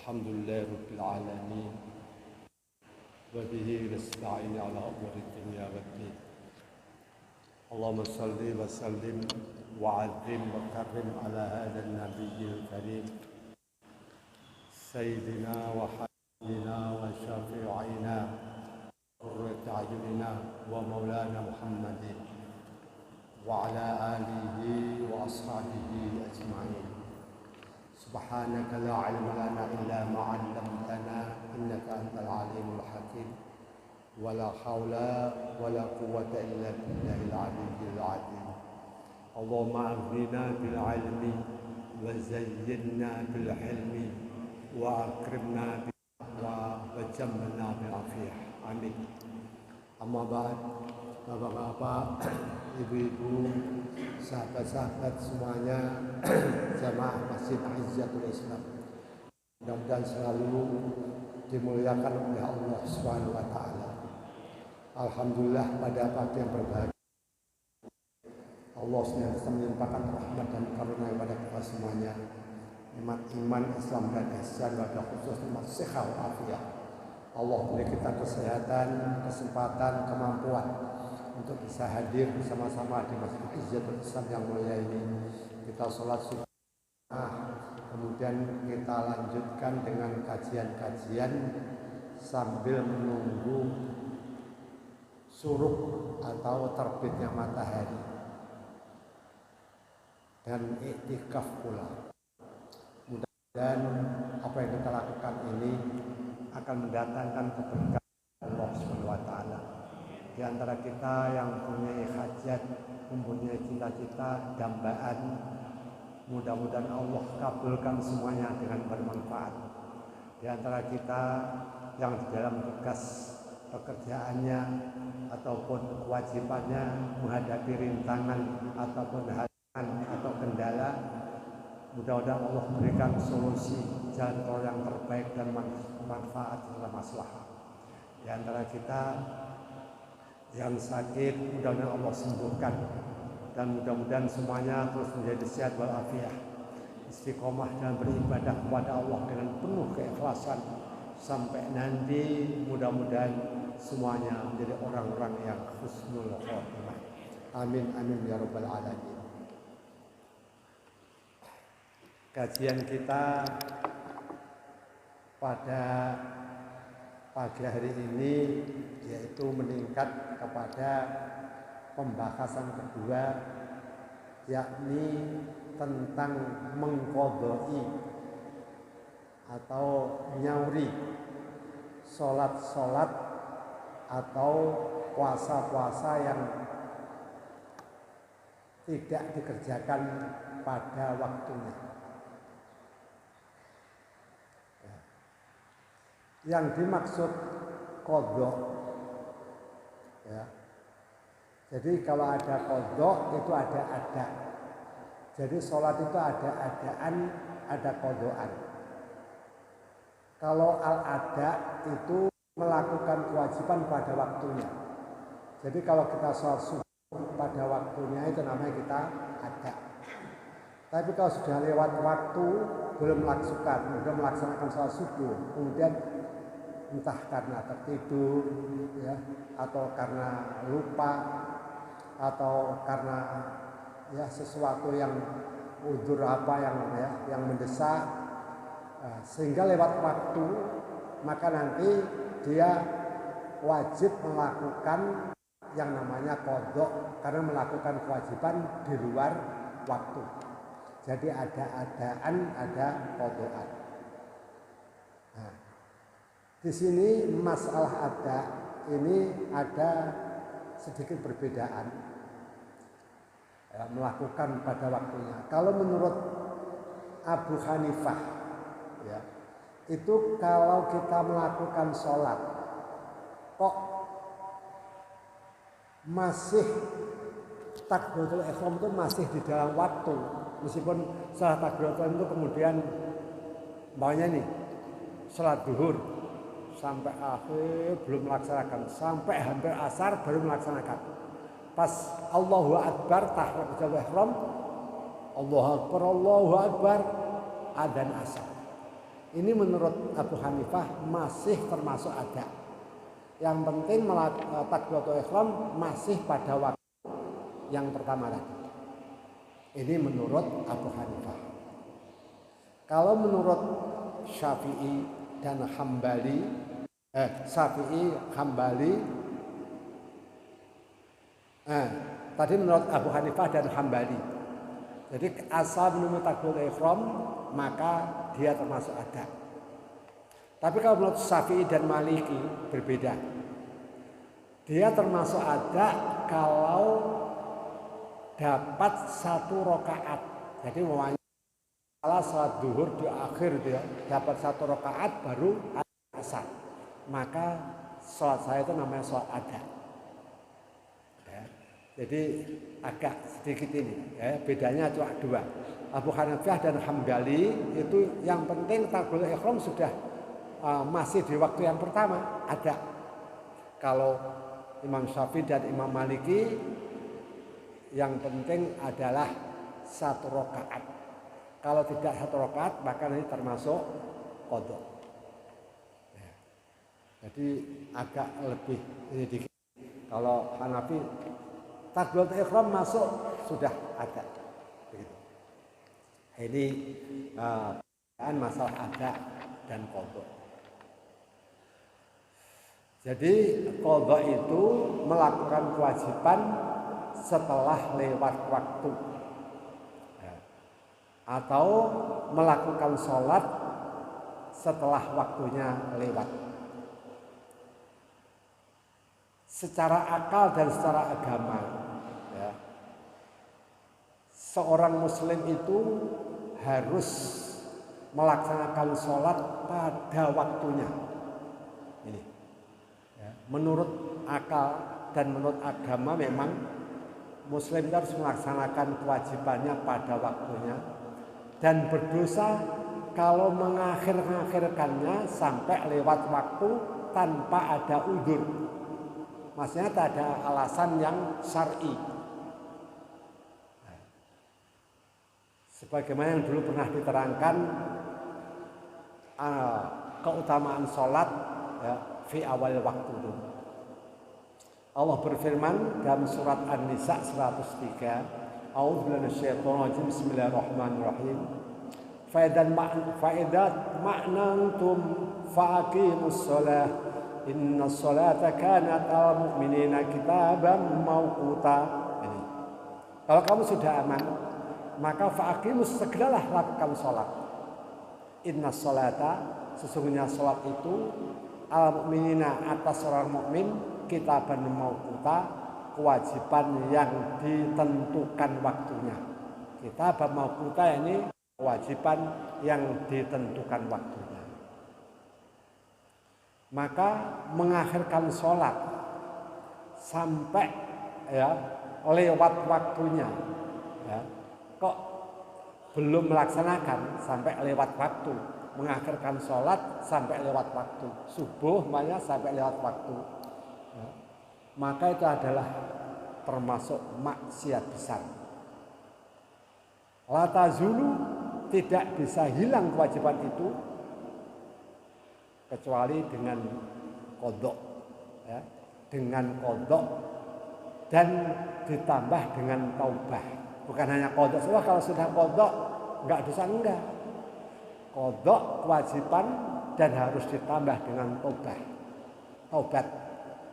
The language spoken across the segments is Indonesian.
الحمد لله رب العالمين وبه نستعين على أمور الدنيا والدين. اللهم صل وسلم وعظم وكرم على هذا النبي الكريم سيدنا وحبيبنا وشفيعنا قرة أعيننا ومولانا محمد وعلى آله وأصحابه أجمعين. سبحانك لا علم لنا إلا ما علمتنا إنك أنت العليم الحكيم ولا حول ولا قوة إلا بالله العلي العظيم. اللهم أغننا بالعلم وزينا بالحلم وأكرمنا بالتقوى وجملنا بالعافية. Amin. Amma ba'd, bapak-bapak, ibu-ibu, sahabat-sahabat semuanya, jamaah Masjid Izzatul Islam, mudah-mudahan selalu dimuliakan oleh Allah Subhanahu wa taala. Alhamdulillah, pada pagi yang berbahagia Allah senantiasa melimpahkan rahmat dan karunia kepada kita semuanya, nikmat iman, Islam dan ihsan, pada khusus nikmat sehat walafiat. Allah beri kita kesehatan, kesempatan, kemampuan untuk bisa hadir bersama-sama di Masjid Izzatul Islam yang mulia ini. Kita sholat subuh, kemudian kita lanjutkan dengan kajian-kajian sambil menunggu syuruk atau terbitnya matahari dan iktikaf pula. Mudah-mudahan apa yang kita lakukan ini akan mendatangkan keberkahan Allah Subhanahu wa taala. Di antara kita yang mempunyai hajat, mempunyai cita-cita, dambaan, mudah-mudahan Allah kabulkan semuanya dengan bermanfaat. Di antara kita yang di dalam tugas pekerjaannya ataupun kewajibannya menghadapi rintangan ataupun halangan atau kendala, mudah-mudahan Allah berikan solusi jalan tol yang terbaik dan manfaat serta maslahat. Di antara kita yang sakit, mudah-mudahan Allah sembuhkan, dan mudah-mudahan semuanya terus menjadi sehat walafiat, istiqomah dan beribadah kepada Allah dengan penuh keikhlasan sampai nanti mudah-mudahan semuanya menjadi orang-orang yang husnul khotimah. Amin amin ya rabbal alamin. Kajian kita pada pagi hari ini yaitu meningkat kepada pembahasan kedua, yakni tentang mengqadai atau nyauri sholat-sholat atau puasa-puasa yang tidak dikerjakan pada waktunya. Yang dimaksud qadha, ya. Jadi kalau ada qadha itu ada ada. Jadi sholat itu ada adaan, ada qadhaan. Kalau al-ada itu melakukan kewajiban pada waktunya. Jadi kalau kita sholat subuh pada waktunya itu namanya kita ada. Tapi kalau sudah lewat waktu belum melaksanakan sholat subuh, kemudian entah karena tertidur, ya, atau karena lupa, atau karena ya sesuatu yang udzur apa yang mendesak, sehingga lewat waktu, maka nanti dia wajib melakukan yang namanya qadha karena melakukan kewajiban di luar waktu. Jadi ada adaan, ada qadhaan. Nah, di sini masalah ada ini ada sedikit perbedaan, ya, melakukan pada waktunya. Kalau menurut Abu Hanifah, ya, itu kalau kita melakukan sholat kok masih takbiratul ihram itu masih di dalam waktu, meskipun setelah takbiratul ihram itu kemudian maunya nih sholat duhur sampai akhir belum melaksanakan, sampai hampir asar baru melaksanakan. Pas Allahu Akbar takbiratul ihram, Allahu Akbar, adzan asar. Ini menurut Abu Hanifah masih termasuk ada. Yang penting takbiratul ihram masih pada waktu yang pertama tadi. Ini menurut Abu Hanifah. Kalau menurut Syafi'i dan Hambali, tadi menurut Abu Hanifah dan Hambali. Jadi asal menunggu takbiratul ihram maka dia termasuk ada. Tapi kalau menurut Syafi'i dan Maliki berbeda. Dia termasuk ada kalau dapat 1 rakaat. Jadi salah salat zuhur di akhir dia dapat 1 rakaat baru asar. Maka salat saya itu namanya salat ada. Jadi agak sedikit ini, bedanya cuma 2. Abu Hanifah dan Hambali itu yang penting takbiratul ihram sudah masih di waktu yang pertama ada. Kalau Imam Syafi'i dan Imam Maliki yang penting adalah 1 rakaat. Kalau tidak 1 rakaat maka ini termasuk qadha. Jadi agak lebih ini dikit. Kalau Hanafi takbiratul ihram masuk sudah ada. Begitu. Ini masalah ada dan qadha. Jadi qadha itu melakukan kewajiban setelah lewat waktu. Atau melakukan sholat setelah waktunya lewat. Secara akal dan secara agama, seorang muslim itu harus melaksanakan sholat pada waktunya. Ini, menurut akal dan menurut agama memang muslim harus melaksanakan kewajibannya pada waktunya dan berdosa kalau mengakhirkannya sampai lewat waktu tanpa ada udzur. Maksudnya tak ada alasan yang syar'i. Sebagaimana yang dulu pernah diterangkan keutamaan sholat fi awal waktu itu. Allah berfirman dalam surat An-Nisa 103, A'udzubillahi minasyaitonir rajim, bismillahirrahmanirrahim. Faidan ma'nantum faqimus shalah inna sholata kanat al mu'minina kitaban mawquta. Ini. Kalau kamu sudah aman, maka faqimus, segeralah lakukan sholat. Inna sholata, sesungguhnya sholat itu al mu'minina, atas orang mukmin, kitaban mawquta, kewajiban yang ditentukan waktunya. Kitaban mawquta ini kewajiban yang ditentukan waktunya. Maka mengakhirkan sholat sampai lewat waktunya, kok belum melaksanakan sampai lewat waktu, mengakhirkan sholat sampai lewat waktu, subuh makanya sampai lewat waktu, maka itu adalah termasuk maksiat besar. La tazulu, tidak bisa hilang kewajiban itu kecuali dengan qadha, dengan qadha dan ditambah dengan taubah. Bukan hanya qadha, kalau sudah qadha enggak dosa, enggak. Qadha kewajiban dan harus ditambah dengan taubah. Taubat,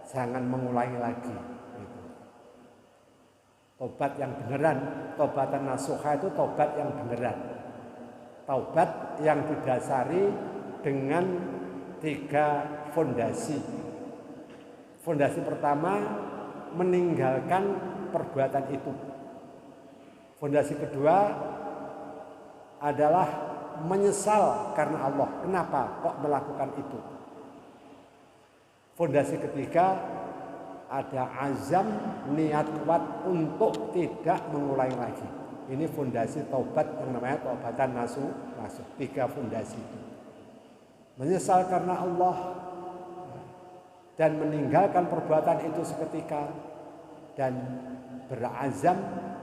jangan mengulangi lagi. Taubat yang beneran, taubatan nasuha itu taubat yang beneran. Taubat yang didasari dengan 3 fondasi. Fondasi pertama, meninggalkan perbuatan itu. Fondasi kedua adalah menyesal karena Allah. Kenapa kok melakukan itu? Fondasi ketiga, ada azam, niat kuat untuk tidak mengulangi lagi. Ini fondasi taubat yang namanya taubatan nasuh. 3 fondasi itu. Menyesal karena Allah dan meninggalkan perbuatan itu seketika, dan berazam,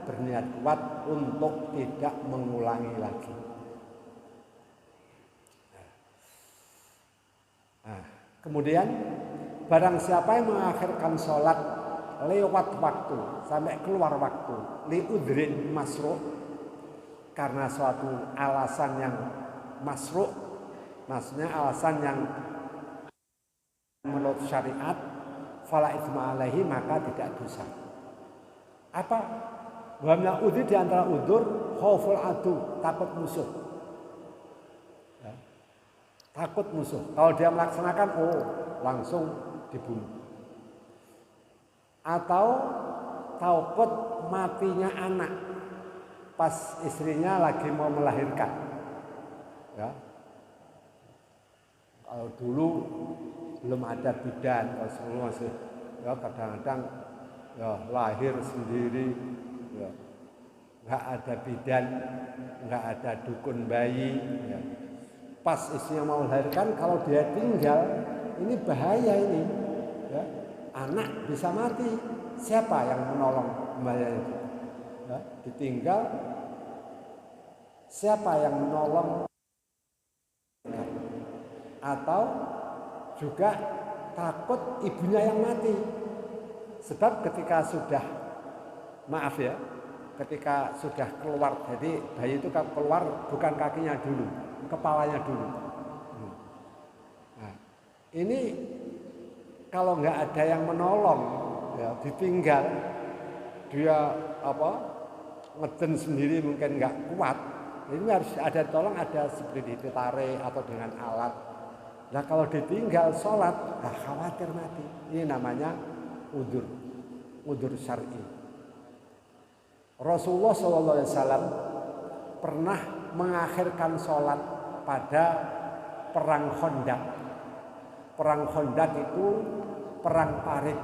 berniat kuat untuk tidak mengulangi lagi. Kemudian barang siapa yang mengakhirkan sholat lewat waktu sampai keluar waktu liudrin masruh, karena suatu alasan yang masruh, maksudnya alasan yang menurut syariat, fala itsma alaihi, maka tidak dosa. Apa? Wamna udhi di antara udur khauful adu, takut musuh. Ya. Takut musuh. Kalau dia melaksanakan, langsung dibunuh. Atau takut matinya anak pas istrinya lagi mau melahirkan. Ya. Kalau dulu belum ada bidan, kalau sebelum masih ya kadang-kadang ya lahir sendiri, ya nggak ada bidan, nggak ada dukun bayi, ya. Pas istrinya mau melahirkan, kalau dia tinggal, ini bahaya ini, ya. Anak bisa mati, siapa yang menolong bahaya itu? Ya, ditinggal, siapa yang menolong? Atau juga takut ibunya yang mati. Sebab ketika sudah, maaf ya, ketika sudah keluar, jadi bayi itu keluar bukan kakinya dulu, kepalanya dulu. Nah, ini kalau nggak ada yang menolong, ya ditinggal, dia ngeden sendiri mungkin nggak kuat. Ini harus ada tolong, ada seperti ditarik atau dengan alat. Nah kalau ditinggal sholat, khawatir mati. Ini namanya udur syar'i. Rasulullah SAW pernah mengakhirkan sholat pada perang Khandaq. Perang Khandaq itu perang parit.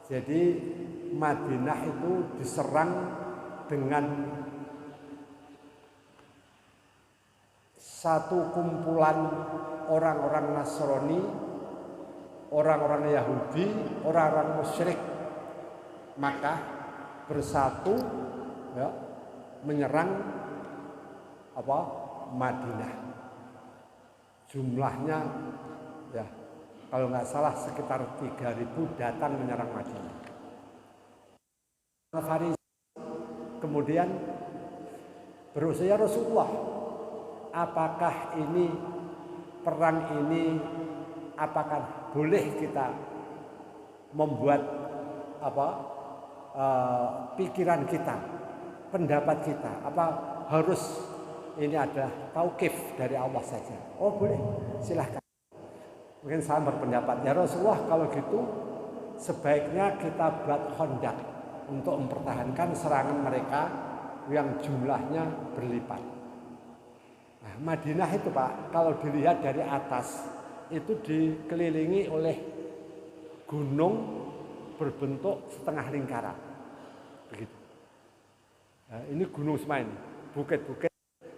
Jadi Madinah itu diserang dengan satu kumpulan orang-orang Nasrani, orang-orang Yahudi, orang-orang musyrik, maka bersatu ya, menyerang Madinah. Jumlahnya ya kalau nggak salah sekitar 3.000 datang menyerang Madinah. Kemudian berusia Rasulullah, apakah ini perang ini, apakah boleh kita membuat pikiran kita, pendapat kita, apa harus ini adalah tauqif dari Allah saja? Oh boleh, silahkan. Mungkin saya berpendapat, ya Rasulullah kalau gitu sebaiknya kita buat Khandaq untuk mempertahankan serangan mereka yang jumlahnya berlipat. Nah, Madinah itu Pak, kalau dilihat dari atas itu dikelilingi oleh gunung berbentuk setengah lingkaran, begitu. Nah, ini gunung semua ini, bukit-bukit.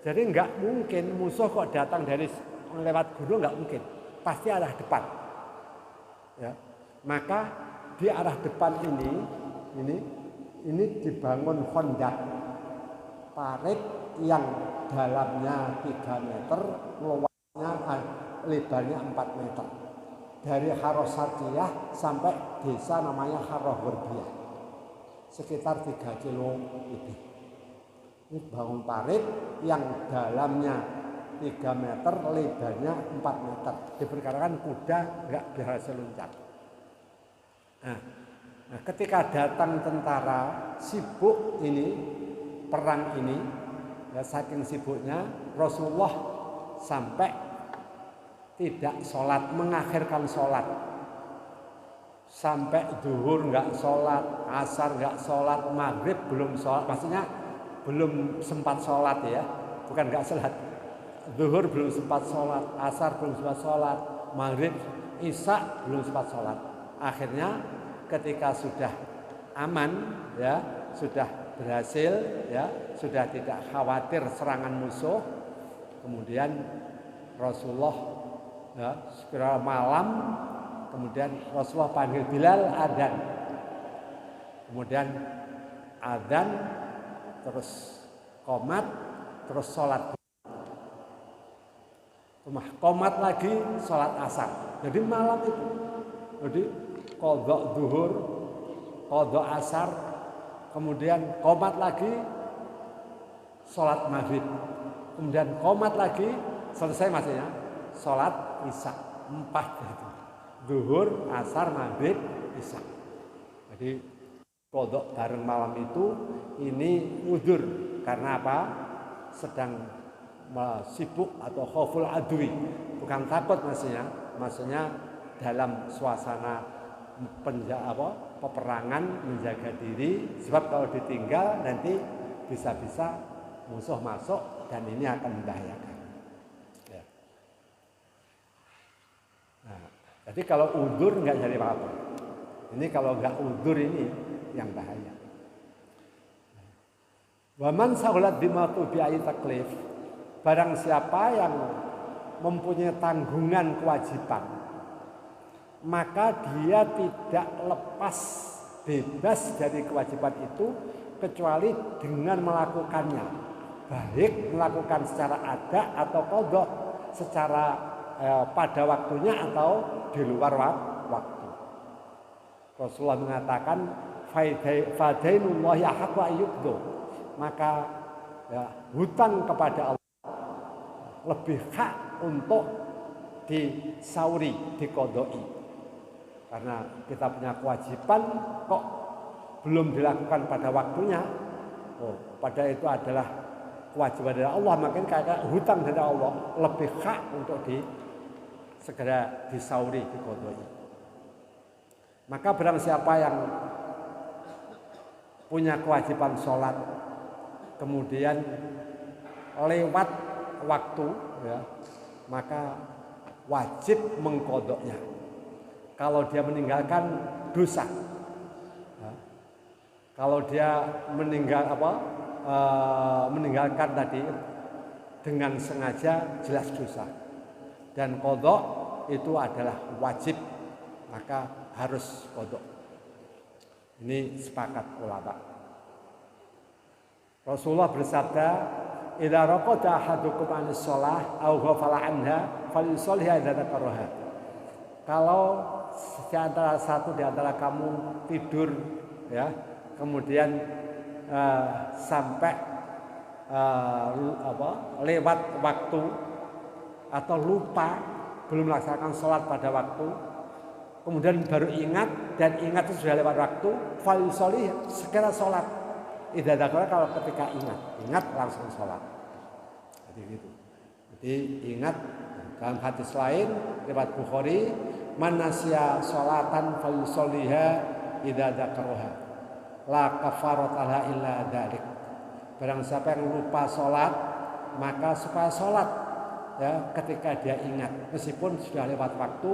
Jadi nggak mungkin musuh kok datang dari lewat gunung, nggak mungkin. Pasti arah depan. Ya, maka di arah depan ini dibangun Khandaq, parit yang dalamnya 3 meter, luasnya lebarnya 4 meter. Dari Harosatiyah sampai desa namanya Harohwerbiyah, sekitar 3 kilo lebih. Ini bangun parit yang dalamnya 3 meter, lebarnya 4 meter. Diperkirakan kuda nggak bisa loncat. Nah, ketika datang tentara sibuk ini, perang ini, ya saking sibuknya Rasulullah sampai tidak sholat, mengakhirkan sholat. Sampai zuhur nggak sholat, asar nggak sholat, maghrib belum sholat, maksudnya belum sempat sholat ya, bukan nggak sholat. Zuhur belum sempat sholat, asar belum sempat sholat, maghrib, isya belum sempat sholat. Akhirnya ketika sudah aman, ya sudah berhasil, ya sudah tidak khawatir serangan musuh, kemudian Rasulullah ya sekira malam, kemudian Rasulullah panggil Bilal adzan, kemudian adzan, terus qomat, terus sholat. Qomat lagi sholat asar. Jadi malam itu. Jadi qadha zuhur, qadha asar, kemudian qomat lagi sholat maghrib. Kemudian qomat lagi, selesai maksudnya sholat isya. 4 itu. Zuhur, asar, maghrib, isya. Jadi qadha bareng malam itu ini udzur. Karena apa? Sedang sibuk atau khauful adwi. Bukan takut maksudnya dalam suasana peperangan, menjaga diri. Sebab kalau ditinggal nanti bisa-bisa musuh masuk dan ini akan membahayakan. Ya. Nah, jadi kalau udzur nggak jadi apa-apa. Ini kalau nggak udzur ini yang bahaya. Waman sahulat bimatu bi'ayi taklif. Barang siapa yang mempunyai tanggungan kewajiban, maka dia tidak lepas bebas dari kewajiban itu kecuali dengan melakukannya. Baik melakukan secara ada atau qadha, secara pada waktunya atau di luar waktu. Rasulullah mengatakan fadainullahi haqqu ayyuqdu. Maka hutang kepada Allah lebih hak untuk disauri, diqadai. Karena kita punya kewajiban kok belum dilakukan pada waktunya. Pada itu adalah kewajiban dari Allah, makin kayak hutang dari Allah lebih hak untuk segera disauri, diqadai. Maka barang siapa yang punya kewajiban sholat kemudian lewat waktu, ya, maka wajib mengqadanya. Kalau dia meninggalkan dosa, ya, kalau dia meninggalkan tadi dengan sengaja jelas dosa, dan qadha itu adalah wajib, maka harus qadha. Ini sepakat ulama. Rasulullah bersabda, "Idza raqada ahadukum 'anis shalah aw ghafala 'anha falyusalliha idza dzakaraha." Kalau di antara kamu tidur, ya, kemudian sampai lewat waktu atau lupa belum melaksanakan sholat pada waktu, kemudian baru ingat dan ingat itu sudah lewat waktu, falyusalliha, segera sholat. Idza dzakara, kalau ketika ingat langsung sholat. Jadi gitu. Jadi ingat, dalam hadis lain riwayat Bukhari, man nasya sholatan falyusalliha idza dzakaraha la kafarata laha illa dzalik. Barang siapa yang lupa sholat, maka supaya sholat, ya, ketika dia ingat, meskipun sudah lewat waktu,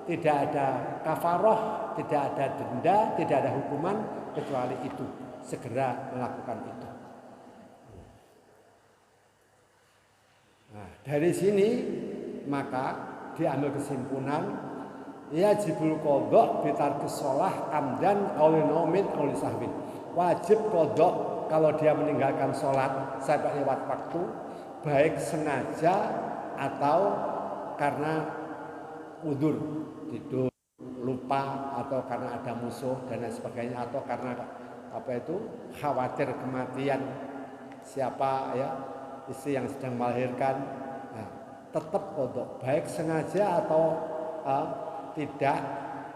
tidak ada kafaroh, tidak ada denda, tidak ada hukuman kecuali itu. Segera melakukan itu. Nah, dari sini maka diambil kesimpulan yajibul qadha bi tarkis shalah amdan aw naumin aw sahwin. Wajib qadha kalau dia meninggalkan sholat sampai lewat waktu, baik sengaja atau karena udzur, tidur, lupa, atau karena ada musuh dan lain sebagainya, atau karena khawatir kematian siapa, ya, istri yang sedang melahirkan. Nah, tetap qadha, baik sengaja atau tidak,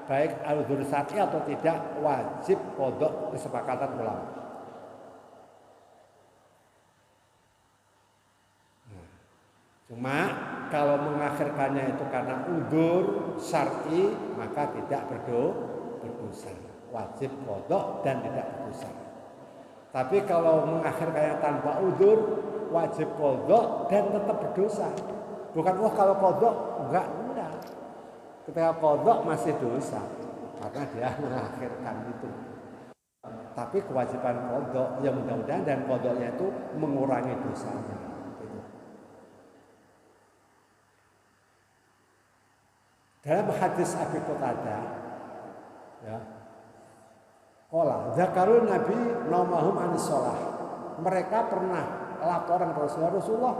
baik al-udzur syar'i atau tidak, wajib qadha, kesepakatan ulama. Nah, cuma kalau mengakhirkannya itu karena udzur syar'i, maka tidak berdosa. Wajib qadha dan tidak berdosa. Tapi kalau mengakhirkannya tanpa udzur, wajib qadha dan tetap berdosa. Bukan kalau qadha enggak. Ketika qadha masih dosa karena dia mengakhirkan itu. Tapi kewajiban qadha, ya mudah-mudahan dan qadhanya itu mengurangi dosanya. Gitu. Dalam hadis Abi Qatadah, ya, qala zakarun nabi naumahum anis shalah. Mereka pernah laporan Rasulullah,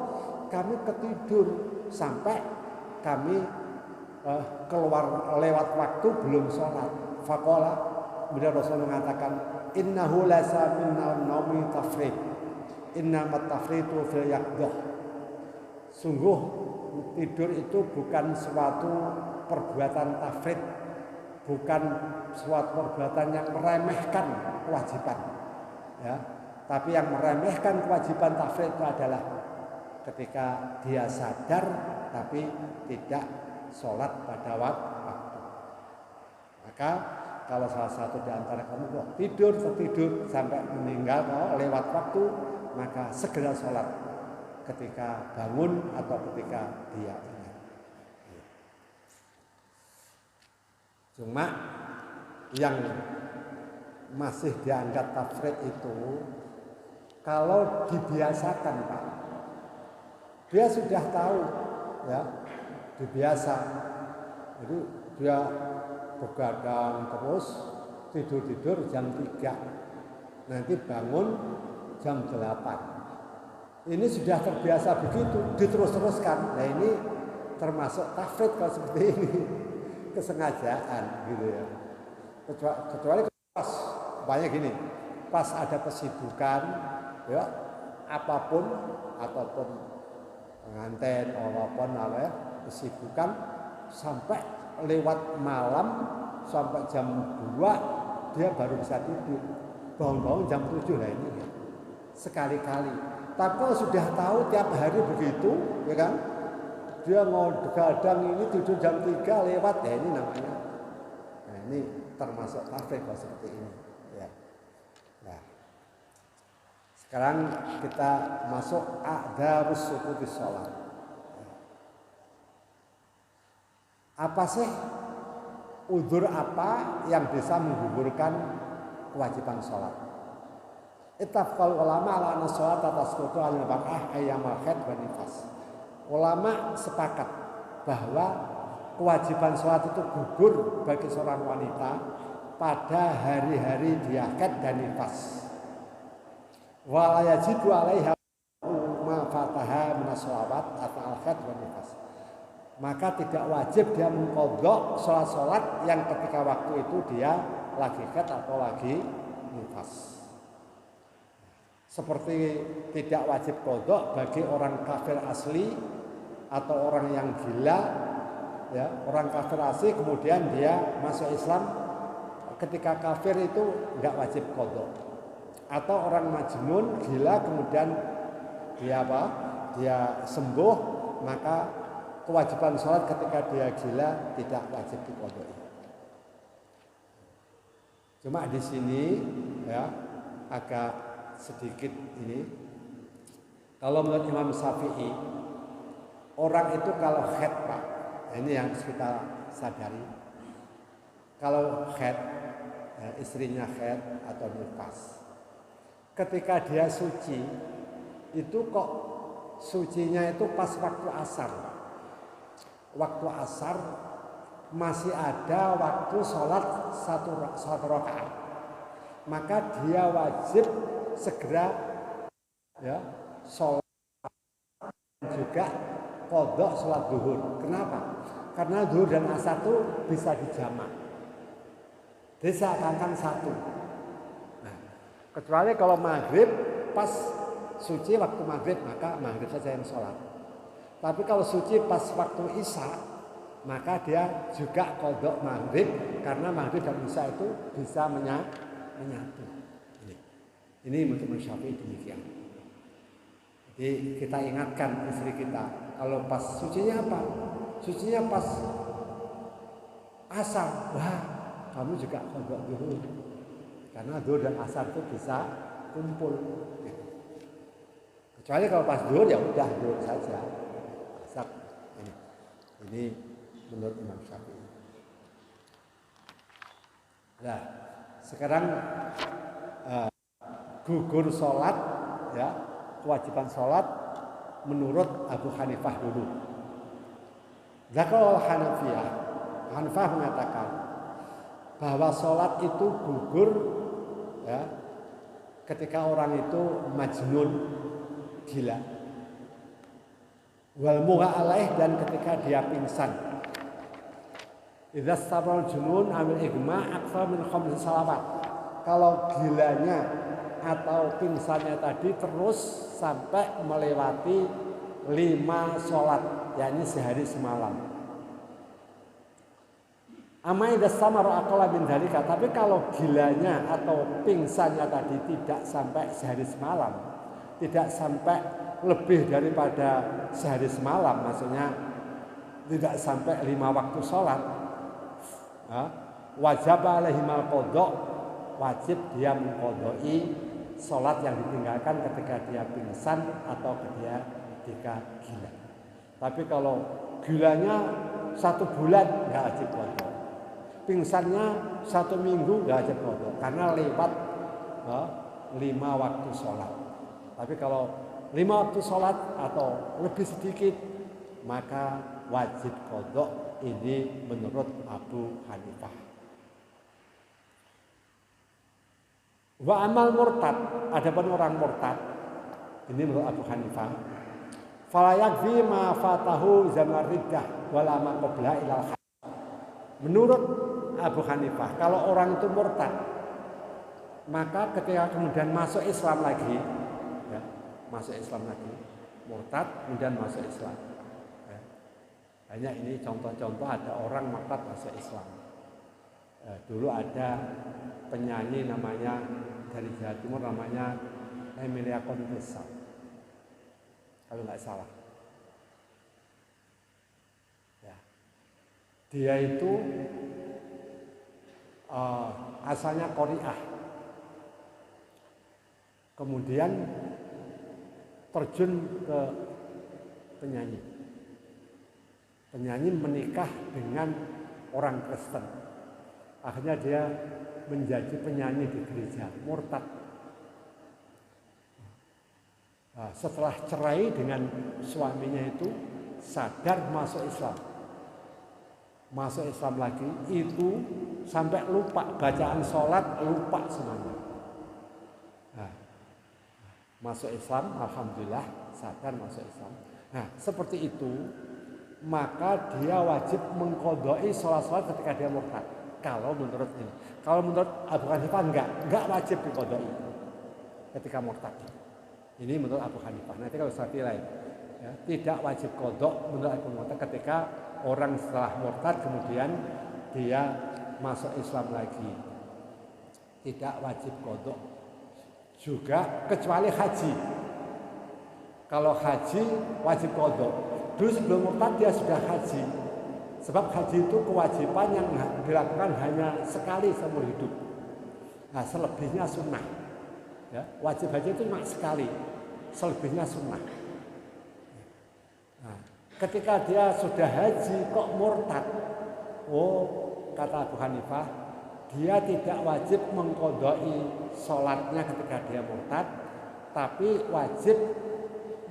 kami ketidur sampai kami keluar lewat waktu belum sholat. Faqala, kemudian Rasul mengatakan, innahu laysa minnal naumi tafrid, innamat tafridu fil yaqdah. Sungguh tidur itu bukan suatu perbuatan tafrid, bukan suatu perbuatan yang meremehkan kewajiban, ya. Tapi yang meremehkan kewajiban tafrid itu adalah ketika dia sadar tapi tidak sholat pada waktu. Maka kalau salah satu di antara kamu tertidur sampai meninggal lewat waktu, maka segera sholat ketika bangun atau ketika dia ingat. Cuma yang masih dianggap tafrid itu kalau dibiasakan, Pak, dia sudah tahu, ya, dibiasa. Jadi dia begadang terus, tidur jam 3, nanti bangun jam 8. Ini sudah terbiasa begitu, diterus-teruskan. Nah ini termasuk tafrid kalau seperti ini, kesengajaan gitu ya. Kecuali pas banyak gini, pas ada kesibukan, ya, apapun ataupun pengantin apapun ya, kesibukan sampai lewat malam sampai jam 2 dia baru bisa tidur, bangun-bangun jam 7 lah ini ya. Sekali-kali. Tapi kalau sudah tahu tiap hari begitu, ya kan, dia mau begadang ini tidur jam 3 lewat, ya ini namanya, nah ini termasuk tafrid kalau seperti ini ya. Nah, sekarang kita masuk a'dzarus suquti shalah. Apa sih udzur apa yang bisa menggugurkan kewajiban sholat? Ittafaqal ulama ala anna sholata tasqutu al mar'ah ayyamal haid wa nifas. Ulama sepakat bahwa kewajiban sholat itu gugur bagi seorang wanita pada hari-hari dia haid dan nifas. Wa la yajibu 'alaiha ma fataha min as-shalawat atau al-haid wa nifas. Maka tidak wajib dia mengqadha sholat-sholat yang ketika waktu itu dia lagi haid atau lagi nifas. Seperti tidak wajib qadha bagi orang kafir asli atau orang yang gila, ya, orang kafir asli kemudian dia masuk Islam, ketika kafir itu enggak wajib qadha. Atau orang majnun gila kemudian dia dia sembuh, maka kewajiban sholat ketika dia gila tidak wajib diqadha. Cuma di sini ya agak sedikit ini, kalau menurut Imam Syafi'i, orang itu kalau haid, Pak, ini yang harus kita sadari. Kalau haid, istrinya haid atau nifas, ketika dia suci itu kok sucinya itu pas waktu asar. Waktu asar masih ada waktu sholat satu rakaat, maka dia wajib segera ya sholat juga qadha sholat zuhur. Kenapa? Karena zuhur dan asar itu bisa dijamak, bisa akan satu. Nah, kecuali kalau maghrib pas suci waktu maghrib, maka maghrib saja yang sholat. Tapi kalau suci pas waktu isya, maka dia juga qadha maghrib, karena maghrib dan isya itu bisa menyatu. Ini menurut Syafi'i demikian. Jadi kita ingatkan istri kita, kalau pas sucinya apa? Sucinya pas asar, wah kamu juga qadha zuhur, karena zuhur dan asar itu bisa kumpul. Kecuali kalau pas zuhur ya udah zuhur saja. Asar ini menurut Imam Syafi'i. Nah, sekarang gugur sholat, ya, kewajiban sholat menurut Abu Hanifah dulu. Zakal Hanafiyah, Hanifah mengatakan bahwa sholat itu gugur, ya, ketika orang itu majnun, gila. Wal mugha alaih, dan ketika dia pingsan. Idza sabal junun amil igma aktsar min khamsi salawat. Kalau gilanya atau pingsannya tadi terus sampai melewati 5 sholat, yakni sehari semalam. Amma idza samara aqalla min dzalika, tapi kalau gilanya atau pingsannya tadi tidak sampai sehari semalam, tidak sampai lebih daripada sehari semalam, maksudnya tidak sampai 5 waktu sholat, wajib alaihimal qadha, wajib dia mengqadai sholat yang ditinggalkan ketika dia pingsan atau ketika gila. Tapi kalau gilanya 1 bulan nggak wajib qadha, pingsannya 1 minggu nggak wajib qadha karena lewat 5 waktu sholat. Tapi kalau 5 waktu sholat atau lebih sedikit maka wajib qadha, ini menurut Abu Hanifah. Wa amal murtad, adapun orang murtad, ini menurut Abu Hanifah, fala yakfi ma fatahu zaman riddah wala ma qabla ilal hadd. Menurut Abu Hanifah, kalau orang itu murtad, maka ketika kemudian masuk Islam lagi, ya, masuk Islam lagi, murtad kemudian masuk Islam. Ya. Banyak ini contoh-contoh ada orang murtad masuk Islam. Dulu ada penyanyi namanya dari Jawa Timur, namanya Emilia Contessa, kalau nggak salah. Ya. Dia itu asalnya Korea, kemudian terjun ke penyanyi. Penyanyi menikah dengan orang Kristen. Akhirnya dia menjadi penyanyi di gereja, murtad. Nah, setelah cerai dengan suaminya itu, sadar masuk Islam. Masuk Islam lagi, itu sampai lupa bacaan sholat, lupa semuanya. Nah, masuk Islam, alhamdulillah, sadar masuk Islam. Nah, seperti itu, maka dia wajib mengqadai sholat-sholat ketika dia murtad. Kalau menurut ini, kalau menurut Abu Hanifah enggak wajib diqadai ketika murtad. Ini menurut Abu Hanifah. Nanti kalau Syafi'i lain, ya, tidak wajib qadha menurut Abu Hanifah ketika orang setelah murtad kemudian dia masuk Islam lagi, tidak wajib qadha. Juga kecuali haji. Kalau haji wajib qadha. Dulu sebelum murtad dia sudah haji. Sebab haji itu kewajiban yang dilakukan hanya sekali seumur hidup. Nah, selebihnya sunnah. Ya, wajib haji itu cuma sekali, selebihnya sunnah. Nah, ketika dia sudah haji kok murtad, kata Abu Hanifah, dia tidak wajib mengqadai sholatnya ketika dia murtad, tapi wajib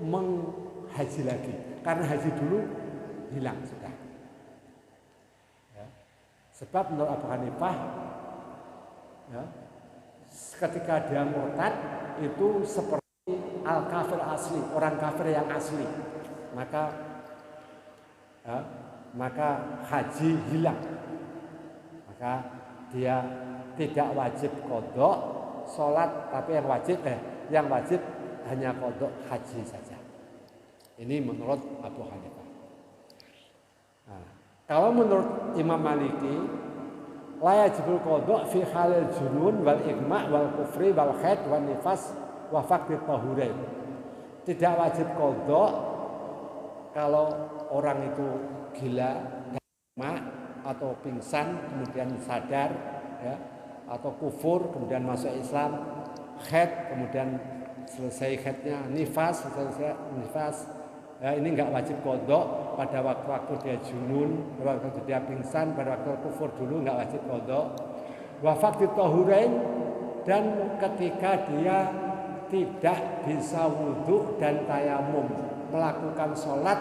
menghaji lagi, karena haji dulu hilang sudah. Sebab menurut Abu Hanifah, ya, ketika dia murtad itu seperti al-kafir asli, orang kafir yang asli, maka haji hilang, maka dia tidak wajib qadha sholat, tapi yang wajib hanya qadha haji saja. Ini menurut Abu Hanifah. Nah, kalau menurut Imam Maliki, la yajibul qadha fi halil junun wal igma wal kufri wal haid wal nifas wa faqdi tahurain. Tidak wajib qadha kalau orang itu gila, igma atau pingsan kemudian sadar, ya, atau kufur kemudian masuk Islam, haid kemudian selesai haidnya, nifas selesai nifas. Ya, ini enggak wajib qadha pada waktu-waktu dia junun, pada waktu dia pingsan, pada waktu kufur dulu enggak wajib qadha. Wa faqdi tahurain, dan ketika dia tidak bisa wudhu dan tayamum, melakukan sholat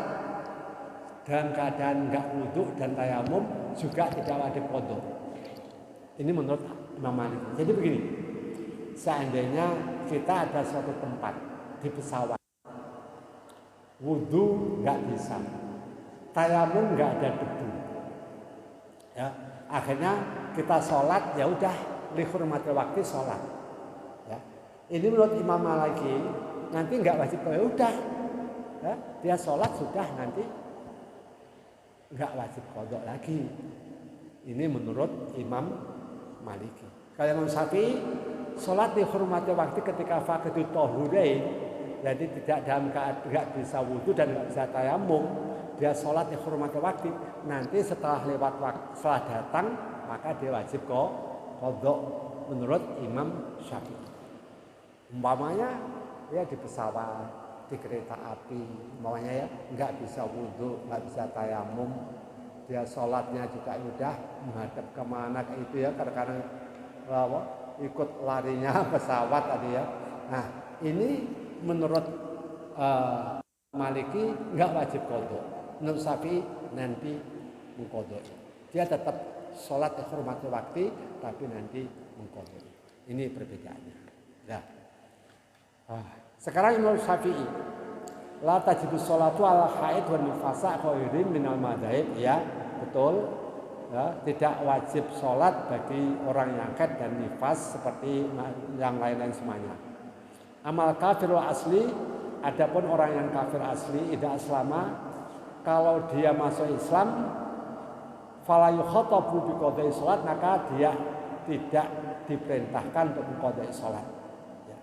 dalam keadaan enggak wudhu dan tayamum juga tidak wajib qadha. Ini menurut Imam Malik. Jadi begini, seandainya kita ada suatu tempat di pesawat, wudhu nggak bisa, tayamum nggak ada debu. Ya, akhirnya kita sholat ya udah lihurmatil waktu sholat. Ya, ini menurut Imam Maliki nanti nggak wajib, ya udah, ya, dia sholat sudah nanti nggak wajib qadha lagi. Ini menurut Imam Maliki. Kalau Imam Syafi'i, sholat lihurmatil waktu ketika faqidu tahurain, jadi tidak dalam keadaan nggak bisa wudhu dan nggak bisa tayamum, dia sholat lihurmatil waktu. Nanti setelah lewat waktu, setelah datang, maka dia wajib qadha menurut Imam Syafi'i. Umpamanya ya di pesawat, di kereta api, umpamanya ya nggak bisa wudhu, nggak bisa tayamum, dia sholatnya juga udah menghadap kemana itu ya, karena ikut larinya pesawat tadi ya. Nah ini menurut Maliki nggak wajib qadha. Menurut Syafi'i nanti mengqadha. Dia tetap sholat lihurmatil waktu tapi nanti mengqadha. Ini perbedaannya. Ya. Sekarang Imam Syafi'i, la tajibu sholatu ala haid wa nifasa khairin minal madzhab. Ya, betul. Ya, tidak wajib sholat bagi orang yang haid dan nifas seperti yang lain-lain semuanya. Amal kafir asli, adapun orang yang kafir asli idza aslama, kalau dia masuk Islam, fala yukhatabu bi qadai salat, maka dia tidak diperintahkan untuk mengqadai salat. Ya.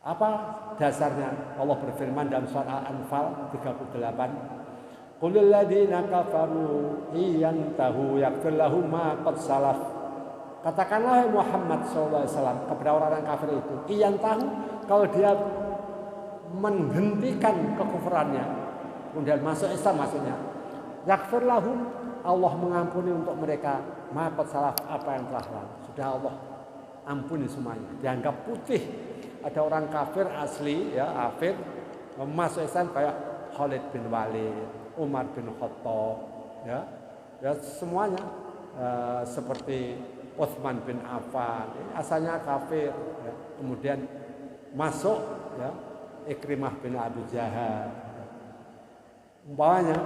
Apa dasarnya? Allah berfirman dalam surat Al-Anfal 38, qul lil ladzina kafaru iyantahu yaghfir lahum ma qad salaf. Katakanlah Muhammad SAW kepada orang-orang kafir itu, iyantahu, kalau dia menghentikan kekufurannya kemudian masuk Islam, maksudnya yaghfir lahum, Allah mengampuni untuk mereka ma qad salaf, apa yang telah lalu, sudah Allah ampuni semuanya, dianggap putih. Ada orang kafir asli ya, kafir masuk Islam kayak Khalid bin Walid, Umar bin Khattab, ya semuanya seperti Utsman bin Affan, asalnya kafir, ya. Kemudian masuk ya, Ikrimah bin Abi Jahal, umpamanya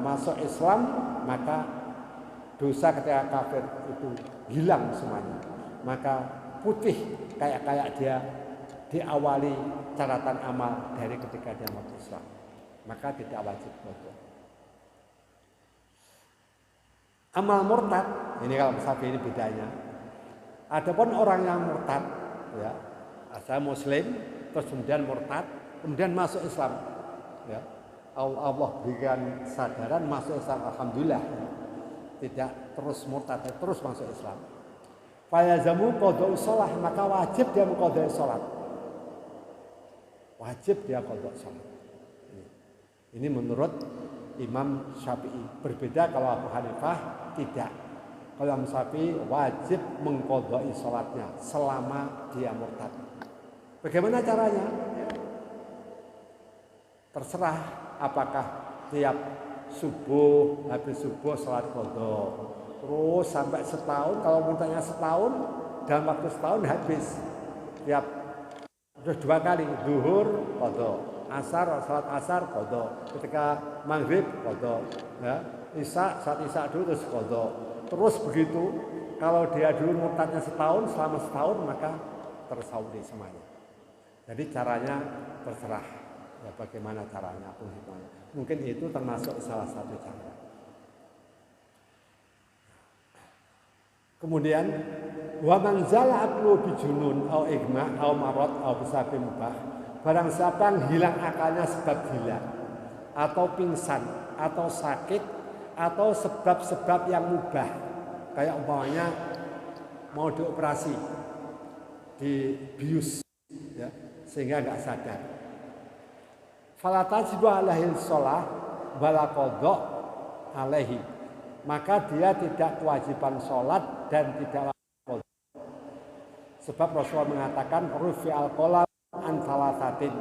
masuk Islam, maka dosa ketika kafir itu hilang semuanya, maka putih kayak dia diawali catatan amal dari ketika dia masuk Islam, maka tidak wajib qadha. Amal murtad, ini kalau Syafi'i ini bedanya. Adapun orang yang murtad, ya, asal Muslim, terus kemudian murtad, kemudian masuk Islam, ya, Allah berikan sadaran masuk Islam, alhamdulillah, ya. Tidak terus murtad, terus masuk Islam. Fayazamu qadha shalah, maka wajib dia mengqadha salat. Wajib dia qadha salat. Ini menurut Imam Syafi'i. Berbeda kalau Abu Hanifah tidak. Kalau Imam Syafi'i wajib mengqadha'i salatnya selama dia murtad. Bagaimana caranya? Terserah apakah tiap subuh, habis subuh salat qadha, terus sampai setahun. Kalau murtadnya setahun, dalam waktu setahun habis tiap terus 2 kali, zuhur qadha, asar, salat asar qadha, ketika maghrib qadha, ya, isya, saat isya dulu terus qadha. Terus begitu. Kalau dia dulu murtadnya setahun, selama setahun maka tersaudi semuanya. Jadi caranya terserah, ya, bagaimana caranya pun semuanya. Mungkin itu termasuk salah satu cara. Kemudian wa man zala aqlu bi junun au igma au marad au bisabi mubah. Barang siapa yang hilang akalnya sebab gila atau pingsan atau sakit atau sebab-sebab yang mubah, kayak umpamanya mau dioperasi, dibius, ya, sehingga nggak sadar. Fala tajibu alaihi shalah wala qadha alaihi, maka dia tidak kewajiban sholat dan tidak qadha. Sebab Rasulullah mengatakan rufi al-qalam an thalathatin,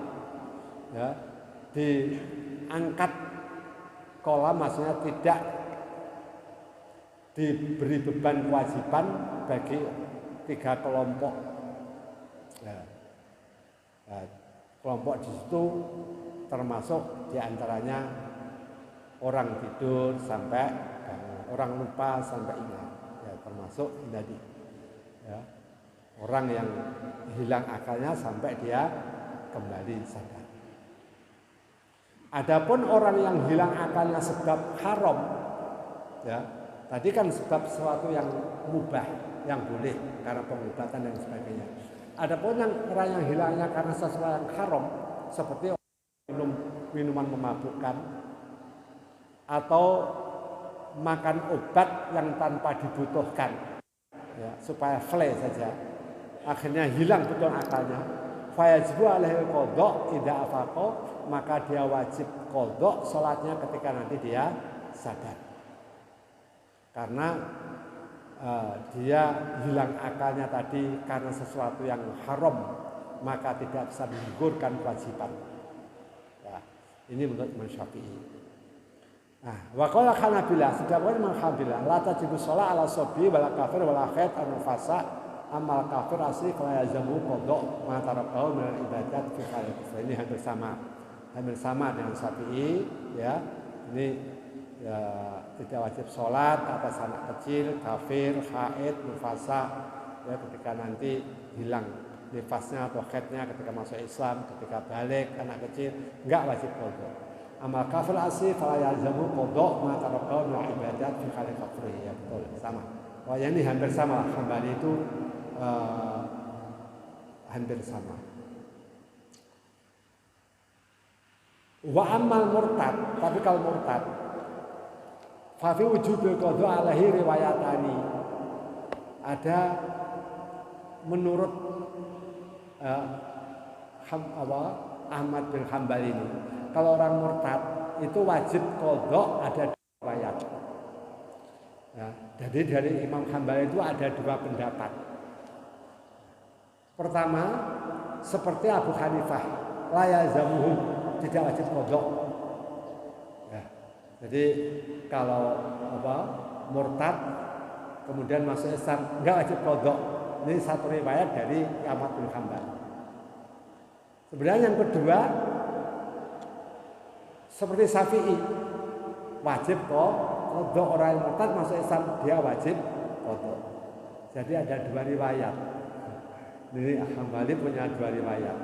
ya, diangkat kolam, maksudnya tidak diberi beban kewajiban bagi 3 kelompok. Ya. Ya. Kelompok di situ termasuk diantaranya orang tidur sampai bangun, orang lupa sampai ingat, ya, termasuk tadi, ya, orang yang hilang akalnya sampai dia kembali sadar. Adapun orang yang hilang akalnya sebab haram, ya, tadi kan sebab sesuatu yang mubah, yang boleh karena pengobatan dan sebagainya. Adapun orang yang hilangnya karena sesuatu yang haram, seperti minum minuman memabukkan atau makan obat yang tanpa dibutuhkan, ya, supaya fle saja, akhirnya hilang betul akalnya. Fayajibu alaihi qadha idza afaqa, maka dia wajib qadha salatnya ketika nanti dia sadar. Karena dia hilang akalnya tadi karena sesuatu yang haram, maka tidak bisa menggugurkan kewajiban. Ya, ini menurut Imam Syafi'i. Nah, wa qala Hanabilah, sedangkan Imam Hanabilah, la tajibu shalah ala sabi wala kafir wala khaid an nufasa amal kafir asli kala yazamu qadha ma tarakahu min ibadat fi hal kufur. Ini hampir sama dengan Syafi'i, ya. Ini ya, tidak wajib sholat atas anak kecil, kafir, haid, nufasa, ya, ketika nanti hilang nifasnya atau haidnya ketika masuk Islam, ketika balik anak kecil, enggak wajib qadha. Amal kafir asli fala yalzamu qadha ma tarakahu min ibadat fi hal kufur. Ya, betul, sama. Oh, ya, ini hampir sama, Hambali itu hampir sama. Wa amal murtad, tapi kalau murtad fafi wujubil qadha alaihi riwayatani. Ada menurut Ahmad bin Hanbal ini, kalau orang murtad itu wajib qadha, ada dua riwayat. Ya, jadi dari Imam Hanbal itu ada dua pendapat. Pertama, seperti Abu Hanifah, la yalzamuhu, tidak wajib qadha. Jadi kalau murtad kemudian masuk Islam enggak wajib qadha. Ini satu riwayat dari Ahmad bin Hanbal. Sebenarnya yang kedua seperti Syafi'i, wajib qadha, orang yang murtad masuk Islam dia wajib qadha. Jadi ada dua riwayat. Ini Hambali punya dua riwayat.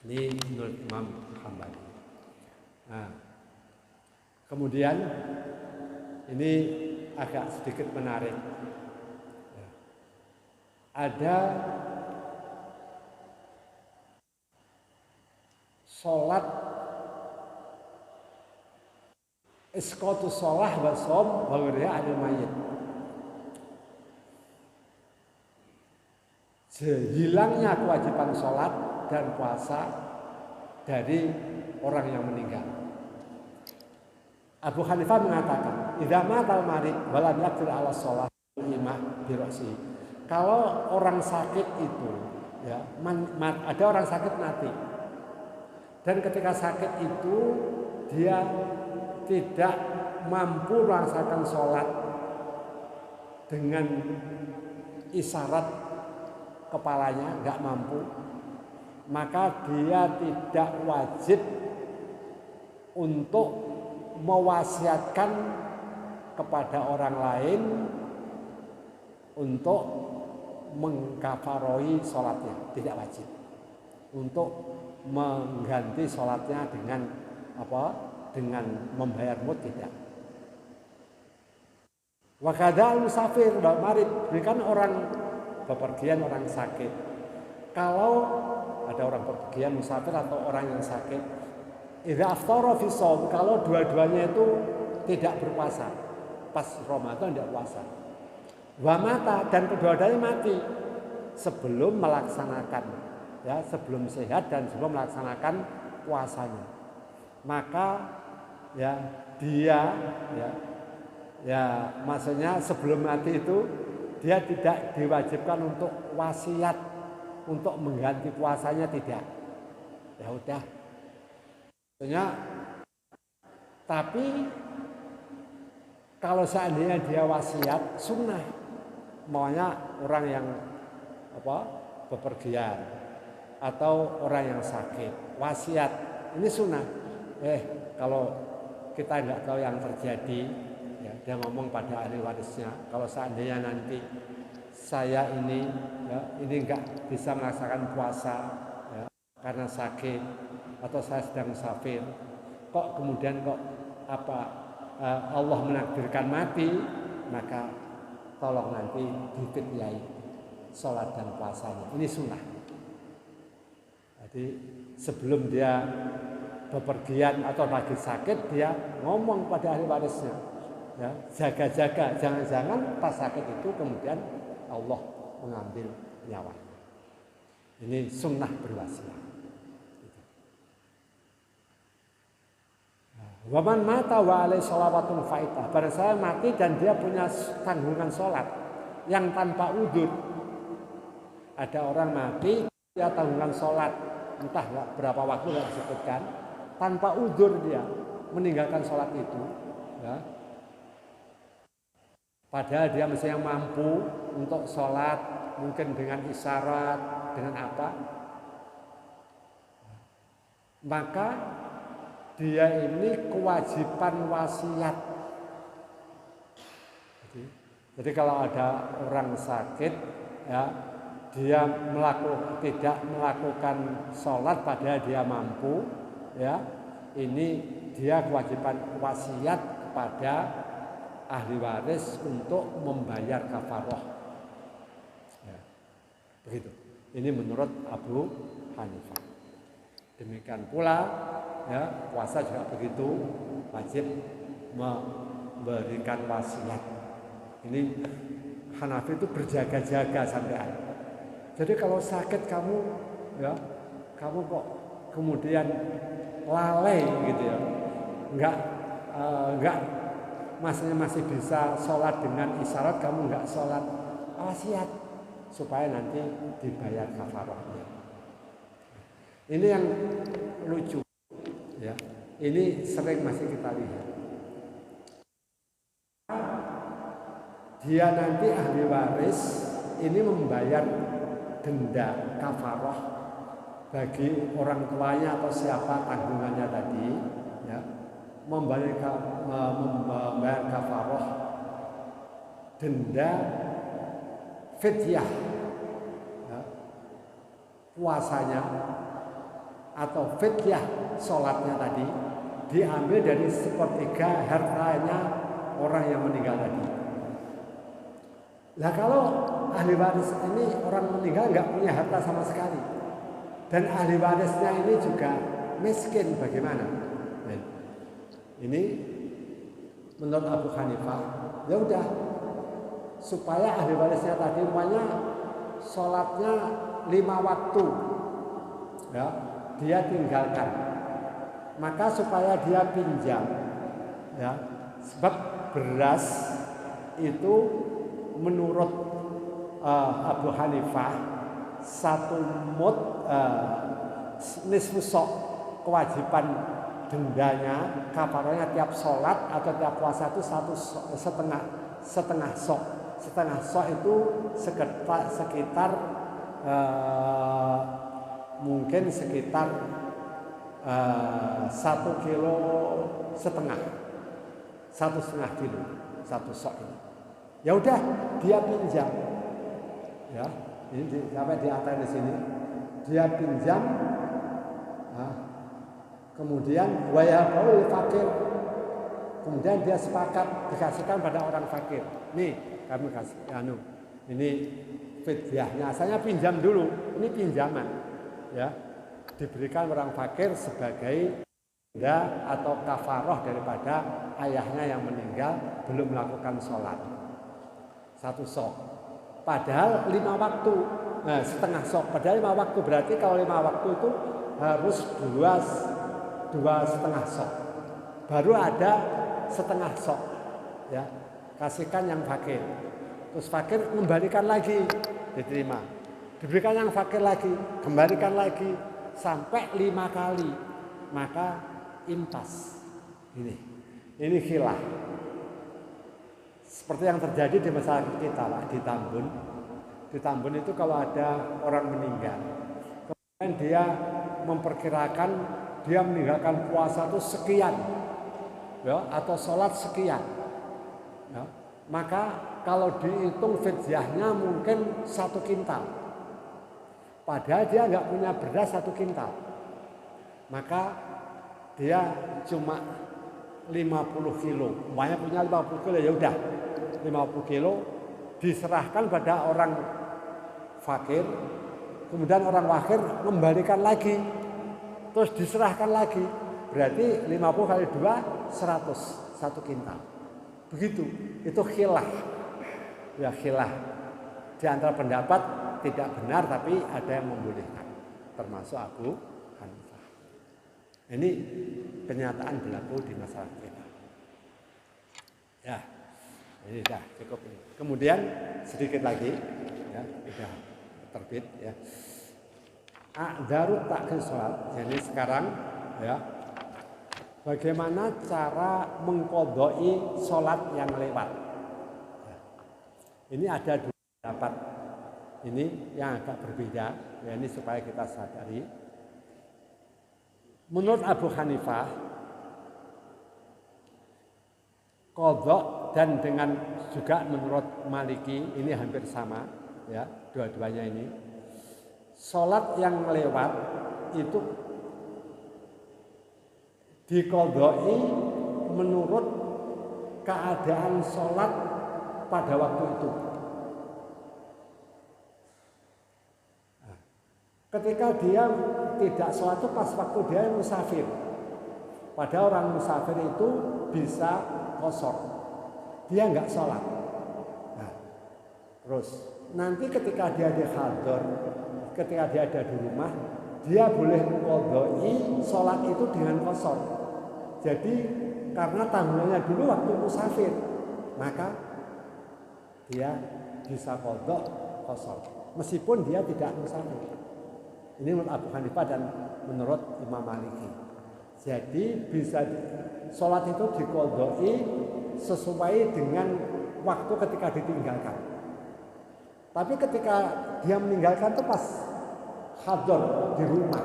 Ini menurut Imam Hambali. Nah, kemudian ini agak sedikit menarik. Ada sholat isqatu sholah wa shom wa ghayriha 'anil mayyit. Hilangnya kewajiban sholat dan puasa dari orang yang meninggal. Abu Hanifah mengatakan, idza matal marid wa lam yaqdir 'ala shalah imam bi ra'si. Kalau orang sakit itu, ya, ada orang sakit mati. Dan ketika sakit itu dia tidak mampu melaksanakan sholat dengan isyarat kepalanya, nggak mampu, maka dia tidak wajib untuk mewasiatkan kepada orang lain untuk mengkafaroi sholatnya, tidak wajib untuk mengganti sholatnya dengan dengan membayar mut, tidak. Wakadal musafir dan marid, berikan orang bepergian, orang sakit. Kalau ada orang bepergian, musafir atau orang yang sakit, idza aftara fi shaum, kalau dua-duanya itu tidak berpuasa, pas Ramadan tidak puasa. Wa mata, dan kedua-duanya mati sebelum melaksanakan, ya, sebelum sehat dan sebelum melaksanakan puasanya. Maka ya dia maksudnya sebelum mati itu dia tidak diwajibkan untuk wasiat untuk mengganti puasanya, tidak. Ya udah. Maksudnya, tapi kalau seandainya dia wasiat sunnah, maunya orang yang bepergian atau orang yang sakit, wasiat, ini sunnah. Kalau kita nggak tahu yang terjadi, ya, dia ngomong pada ahli warisnya, kalau seandainya nanti saya ini nggak bisa melaksanakan puasa, ya, karena sakit atau saya sedang musafir, kok kemudian Allah menakdirkan mati, maka tolong nanti difidyai sholat dan puasanya. Ini sunnah. Jadi sebelum dia bepergian atau lagi sakit, dia ngomong pada ahli warisnya, ya, jaga-jaga, jangan-jangan pas sakit itu kemudian Allah mengambil nyawa. Ini sunnah berwasiat. Waman mata wa alaihi sholawatun faitah. Barang saya mati dan dia punya tanggungan sholat yang tanpa udzur. Ada orang mati, dia tanggungan sholat, entah berapa waktu nggak disebutkan, tanpa udzur dia meninggalkan sholat itu, ya. Padahal dia misalnya mampu untuk sholat, mungkin dengan isyarat, dengan apa, maka dia ini kewajiban wasiat. Jadi kalau ada orang sakit, ya, dia tidak melakukan sholat padahal dia mampu, ya, ini dia kewajiban wasiat kepada ahli waris untuk membayar kafaroh. Ya, begitu. Ini menurut Abu Hanifah. Demikian pula, ya, puasa juga begitu, wajib memberikan wasiat. Ini Hanafi itu berjaga-jaga sampai akhir. Jadi kalau sakit kamu, ya, kamu kok kemudian lalai gitu ya, enggak masih bisa sholat dengan isyarat, kamu enggak sholat, wasiat supaya nanti dibayar kafarahnya. Ini yang lucu, ya. Ini sering masih kita lihat. Dia nanti ahli waris ini membayar denda kafarah bagi orang tuanya atau siapa tanggungannya tadi, ya, membayar kafarah denda fidyah, ya, puasanya atau fidyah sholatnya tadi diambil dari sepertiga hartanya orang yang meninggal tadi. Nah, kalau ahli waris ini orang meninggal nggak punya harta sama sekali, dan ahli warisnya ini juga miskin, bagaimana? Nah, ini menurut Abu Hanifah, ya udah, supaya ahli warisnya tadi umpamanya sholatnya 5 waktu, ya, dia tinggalkan, maka supaya dia pinjam, ya, sebab beras itu menurut Abu Hanifah 1 mud nisfu sok, kewajiban dendanya kafarahnya tiap sholat atau tiap puasa itu setengah sok. Setengah sok itu sekitar mungkin sekitar 1,5 kilo, 1,5 kilo satu sok ini. Ya udah, dia pinjam, ya, ini sampai di atas di sini, dia pinjam, kemudian wayahul fakir, kemudian dia sepakat dikasihkan pada orang fakir. Nih, kami kasih, ini fidyahnya, saya pinjam dulu, ini pinjaman, ya, diberikan orang fakir sebagai denda atau kafaroh daripada ayahnya yang meninggal belum melakukan sholat. 1 sok, padahal 5 waktu, setengah sok, padahal 5 waktu, berarti kalau 5 waktu itu harus 2,5 sok, baru ada setengah sok, ya, kasihkan yang fakir, terus fakir kembalikan lagi, diterima, diberikan yang fakir lagi, kembalikan lagi, sampai 5 kali, maka impas. Ini khilaf. Seperti yang terjadi di masyarakat kita, Pak, di Tambun. Di Tambun itu kalau ada orang meninggal, kemudian dia memperkirakan dia meninggalkan puasa itu sekian, ya, atau sholat sekian, ya, maka kalau dihitung fidyahnya mungkin 1 kintal, padahal dia nggak punya beras 1 kintal, maka dia cuma 50 kilo, banyak punya 50 kilo, ya udah 50 kilo diserahkan pada orang fakir, kemudian orang fakir kembalikan lagi, terus diserahkan lagi, berarti 50 kali 2 100, 1 kintal. Begitu, itu khilaf. Ya khilaf. Di antara pendapat tidak benar tapi ada yang membolehkan, termasuk Abu Hanifah. Ini kenyataan berlaku di masyarakat kita. Ya, ini sudah cukup ini. Kemudian sedikit lagi, ya, sudah terbit, ya. A'dzarut ta'khir sholat. Jadi sekarang, ya, bagaimana cara mengqadai sholat yang lewat. Ya. Ini ada 2 pendapat. Ini yang agak berbeda, ya, ini supaya kita sadari. Menurut Abu Hanifah, qadha, dan dengan juga menurut Maliki ini hampir sama, ya, dua-duanya ini. Sholat yang lewat itu diqadai menurut keadaan sholat pada waktu itu. Ketika dia tidak sholat itu pas waktu dia musafir. Pada orang musafir itu bisa qashar, dia nggak sholat. Nah, terus nanti ketika dia di hadar, ketika dia ada di rumah, dia boleh mengqadai sholat itu dengan qashar. Jadi karena tanggungannya dulu waktu musafir, maka dia bisa qadha qashar meskipun dia tidak musafir. Ini menurut Abu Hanifah dan menurut Imam Maliki. Jadi bisa sholat itu diqadai sesuai dengan waktu ketika ditinggalkan. Tapi ketika dia meninggalkan itu pas hadar di rumah,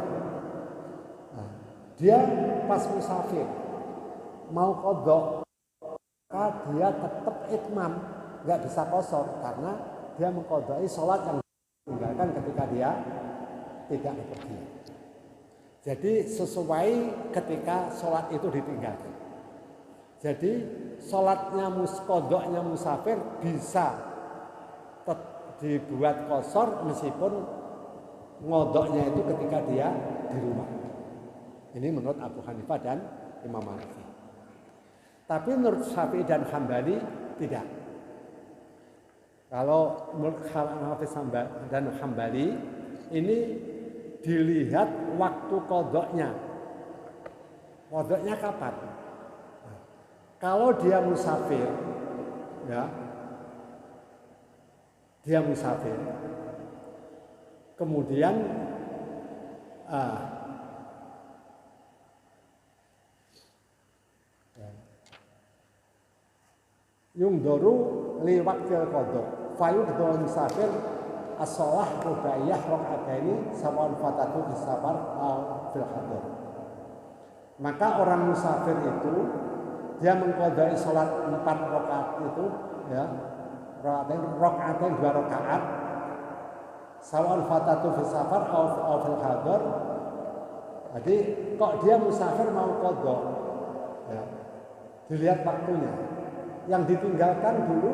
nah, dia pas musafir mau qadha, maka dia tetap itmam, nggak bisa qashar karena dia mengqadai sholat yang ditinggalkan ketika dia tidak bepergian. Jadi sesuai ketika sholat itu ditinggalkan. Jadi sholatnya qadhanya musafir bisa dibuat qashar meskipun ngodoknya itu ketika dia di rumah. Ini menurut Abu Hanifah dan Imam Maliki. Tapi menurut Syafi'i dan Hambali tidak. Kalau menurut Hafiz dan Hambali ini dilihat waktu qadhanya. Qadhanya kapan? Nah, kalau dia musafir, ya, dia musafir, kemudian yungdoru liwaktil qadha fayudhul musafir as-shalah rubaiyah rakaataini sawan fatatu bisafar fil hadar. Maka orang musafir itu dia mengqadai salat 4 rakaat itu, ya, rakaatain 2 rakaat sawan fatatu bisafar fil hadar. Jadi kok dia musafir mau qadha, ya, dilihat waktunya. Yang ditinggalkan dulu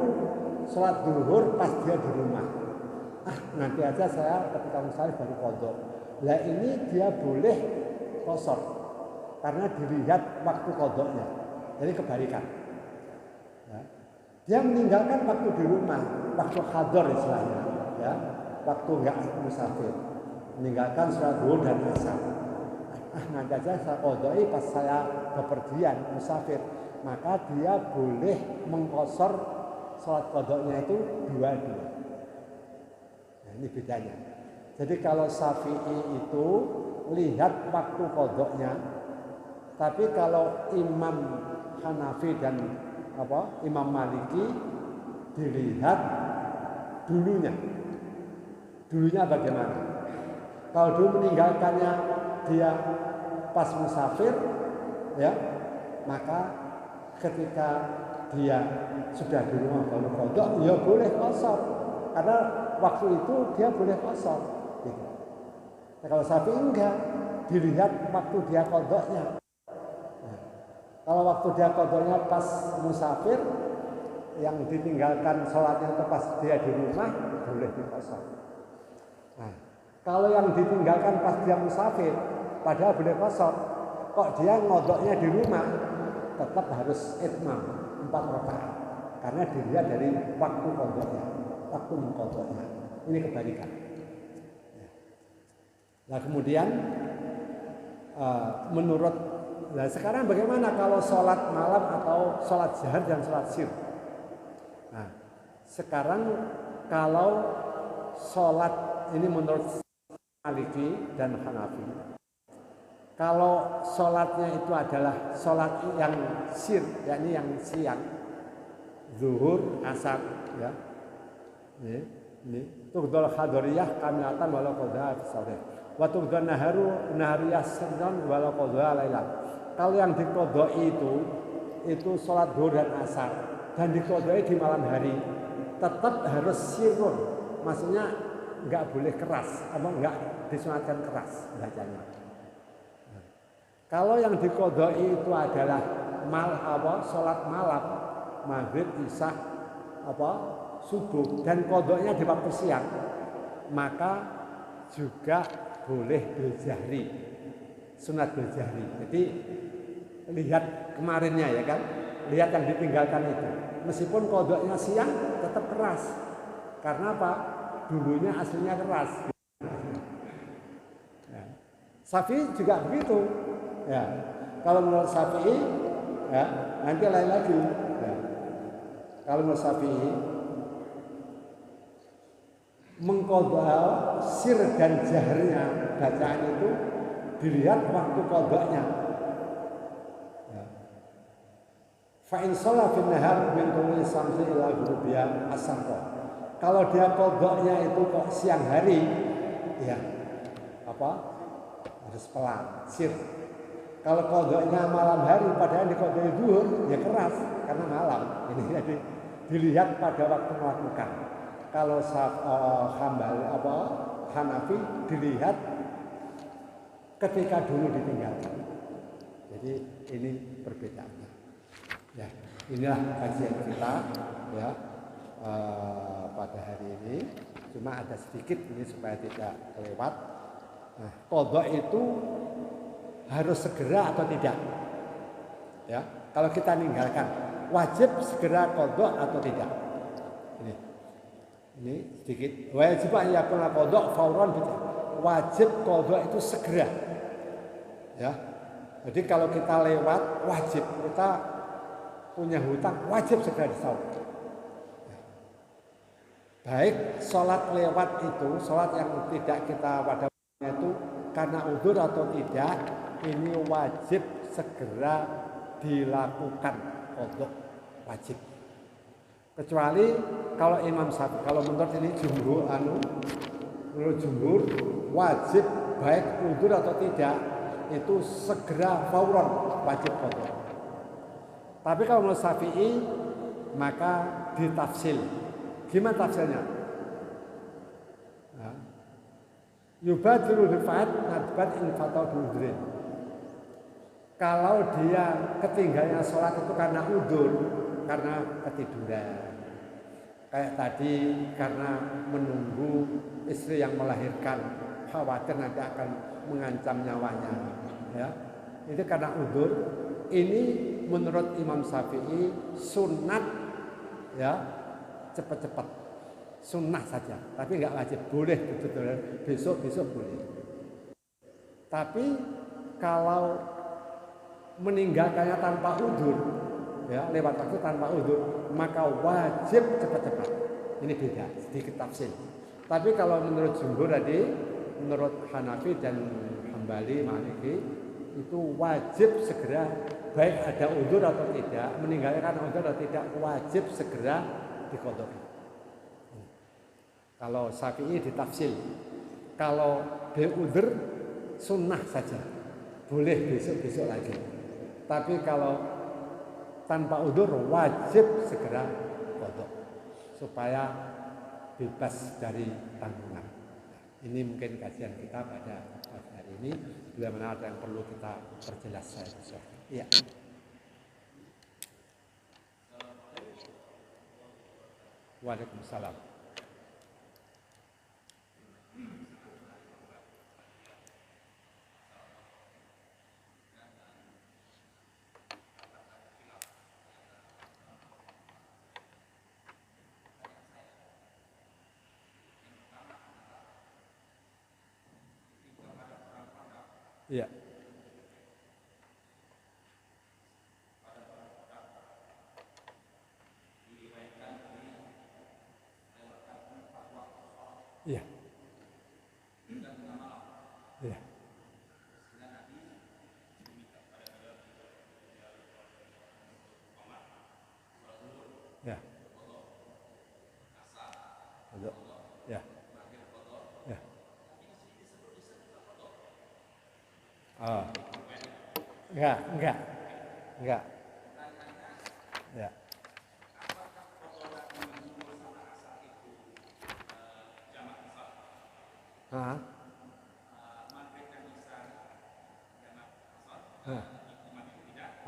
sholat zuhur pas dia di rumah. Nanti aja saya ketika musafir baru qadha. Lah ini dia boleh qashar karena dilihat waktu qadhanya. Jadi kebalikan. Ya. Dia meninggalkan waktu di rumah, waktu hadar istilahnya, ya, waktu enggak musafir. Meninggalkan sholat zuhur dan asar. Nanti aja saya qadhai pas saya bepergian musafir. Maka dia boleh mengqashar sholat qadhanya itu 2. Nah, ini bedanya. Jadi kalau Syafi'i itu lihat waktu qadhanya, tapi kalau Imam Hanafi dan Imam Maliki dilihat dulunya. dulunya bagaimana? Kalau dulu meninggalkannya dia pas musafir, ya, maka ketika dia sudah di rumah baru qadha, ya boleh qasar. Karena waktu itu dia boleh qasar. Gitu. Nah, kalau Syafi'i enggak, dilihat waktu dia qadhanya. Nah, kalau waktu dia qadhanya pas musafir, yang ditinggalkan sholatnya itu pas dia di rumah, boleh diqasar. Nah, kalau yang ditinggalkan pas dia musafir, padahal boleh qasar, kok dia ngodoknya di rumah, tetap harus itmam 4 rakaat. Karena dilihat dari waktu qadhanya, waktu mengqadhanya. Ini kebalikan. Nah, kemudian menurut, nah sekarang bagaimana kalau sholat malam atau sholat jahar dan sholat sir? Nah, sekarang kalau sholat ini menurut Maliki dan Hanafi, kalau sholatnya itu adalah sholat yang sir, yakni yang siang, zuhur, asar, ya, ini tughdal hadariyah kamilatan walau qadha sore, wa tughdal nahariyah sirran walau qadha lailan. Kalau yang diqadai itu sholat zuhur dan asar, dan diqadai di malam hari, tetap harus sirrun, maksudnya enggak boleh keras, apa enggak disunatkan keras bacanya. Kalau yang diqadai itu adalah sholat malam, maghrib, isya, subuh, dan qadanya di waktu siang, maka juga boleh biljahri, sunat biljahri. Jadi lihat kemarinnya ya kan, lihat yang ditinggalkan itu. Meskipun qadanya siang tetap keras. Karena apa? Dulunya aslinya keras. Ya. Syafi'i juga begitu. Ya. Kalau menurut Syafi'i, ya, nanti lain lagi. Ya. Kalau menurut Syafi'i, mengqadha sir dan jahrnya bacaan itu dilihat waktu qadanya. Fa in shalla fi nahar min tulu'i syamsi ila ghurubiha as-samqa. Kalau dia qadanya itu kok siang hari, ya harus pelan, sir. Kalau qadanya malam hari, padahal di qadanya zuhur, ya keras karena malam. Ini jadi dilihat pada waktu melakukan. Kalau Hanafi dilihat ketika dulu ditinggalkan. Jadi ini perbedaannya. Ya, inilah kajian kita ya pada hari ini. Cuma ada sedikit ini supaya tidak kelewat. Nah, qadha itu harus segera atau tidak? Ya, kalau kita meninggalkan, wajib segera qadha atau tidak? Ini sedikit. Wajib yakun qadha fauran, wajib qadha itu segera. Ya. Jadi kalau kita lewat, wajib kita punya hutang, wajib segera disaur. Baik sholat lewat itu, sholat yang tidak kita pada waktunya itu karena udzur atau tidak, ini wajib segera dilakukan qadha, wajib. Kecuali kalau Imam Syafi'i, kalau menurut ini menurut jumhur wajib baik udzur atau tidak itu segera fauran, wajib qadha. Tapi kalau menurut Syafi'i maka ditafsil. Gimana tafsirnya? Yubadiru rifat nadbat infatau biudrin. Kalau dia ketinggalnya sholat itu karena udzur, karena ketiduran. Kayak tadi karena menunggu istri yang melahirkan, khawatir nanti akan mengancam nyawanya. Ya, itu karena udzur. Ini menurut Imam Syafi'i sunat, ya, cepat-cepat, sunnah saja, tapi nggak wajib, boleh betul-betul besok boleh. Tapi kalau meninggalkannya tanpa udzur, ya lewat waktu tanpa udzur, maka wajib cepat-cepat. Ini beda, sedikit tafsir. Tapi kalau menurut jumhur tadi, menurut Hanafi dan Hambali, Maliki, itu wajib segera, baik ada udzur atau tidak, meninggalkan udzur atau tidak, wajib segera diqadha. Kalau Syafi'i ditafsil. Kalau beudhr sunnah saja. Boleh besok-besok lagi. Tapi kalau tanpa udzur wajib segera qadha supaya bebas dari tanggungan. Ini mungkin kajian kita pada hari ini. Bila mana ada yang perlu kita perjelas saya. Iya. Waalaikumsalam. Iya. Iya. Iya. Ya. Ya. Ya. Oh. Enggak. Ya. Ah.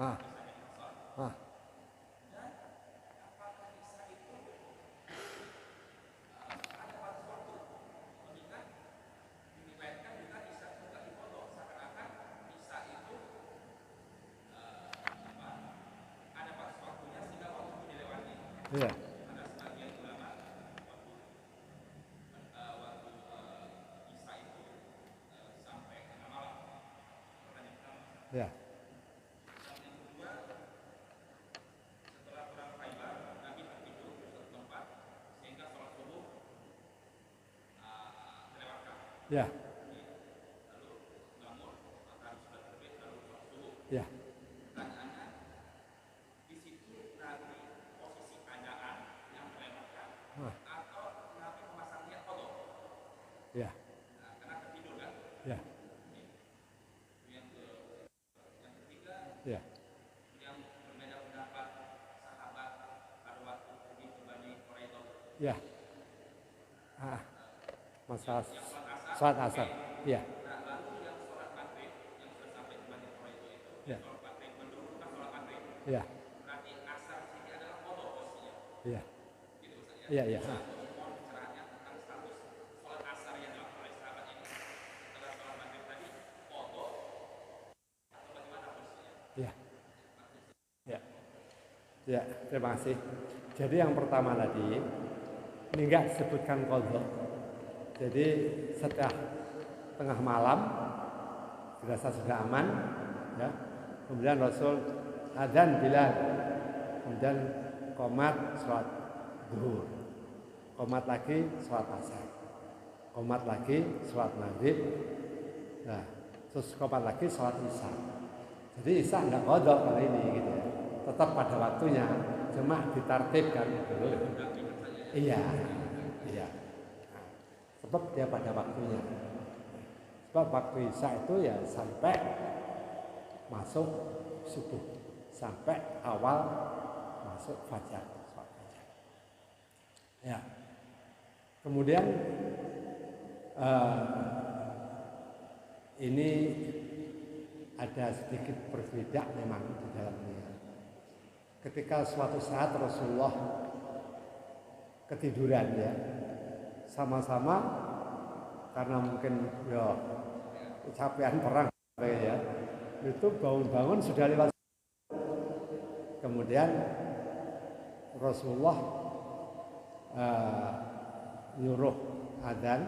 Ah. Ah. Iya. Ya. Ya. Ya. Ya. Ya. Ya. Ya. Ah. Masa saat asar. Ya. Ya. Ya. Ya. Iya, iya. Ya. Ya. Ya, terima kasih. Jadi yang pertama tadi, ini enggak disebutkan qadha. Jadi setelah tengah malam dirasa sudah aman, ya. Kemudian Rasul adzan Bilal, kemudian qomat sholat zuhur, qomat lagi sholat asar, qomat lagi sholat maghrib, nah, terus qomat lagi sholat isya. Jadi isya enggak qadha kali ini gitu ya. Tetap pada waktunya, cuma ditartibkan dulu. Iya. Nah, sebab dia pada waktunya. Sebab waktu isya itu ya sampai masuk subuh, sampai awal masuk fajar. Ya. Kemudian ini ada sedikit berbeda memang di dalamnya. Ketika suatu saat Rasulullah ketiduran ya, sama-sama karena mungkin ya kecapean perang ya, itu bangun-bangun sudah lewat. Kemudian Rasulullah nyuruh adzan,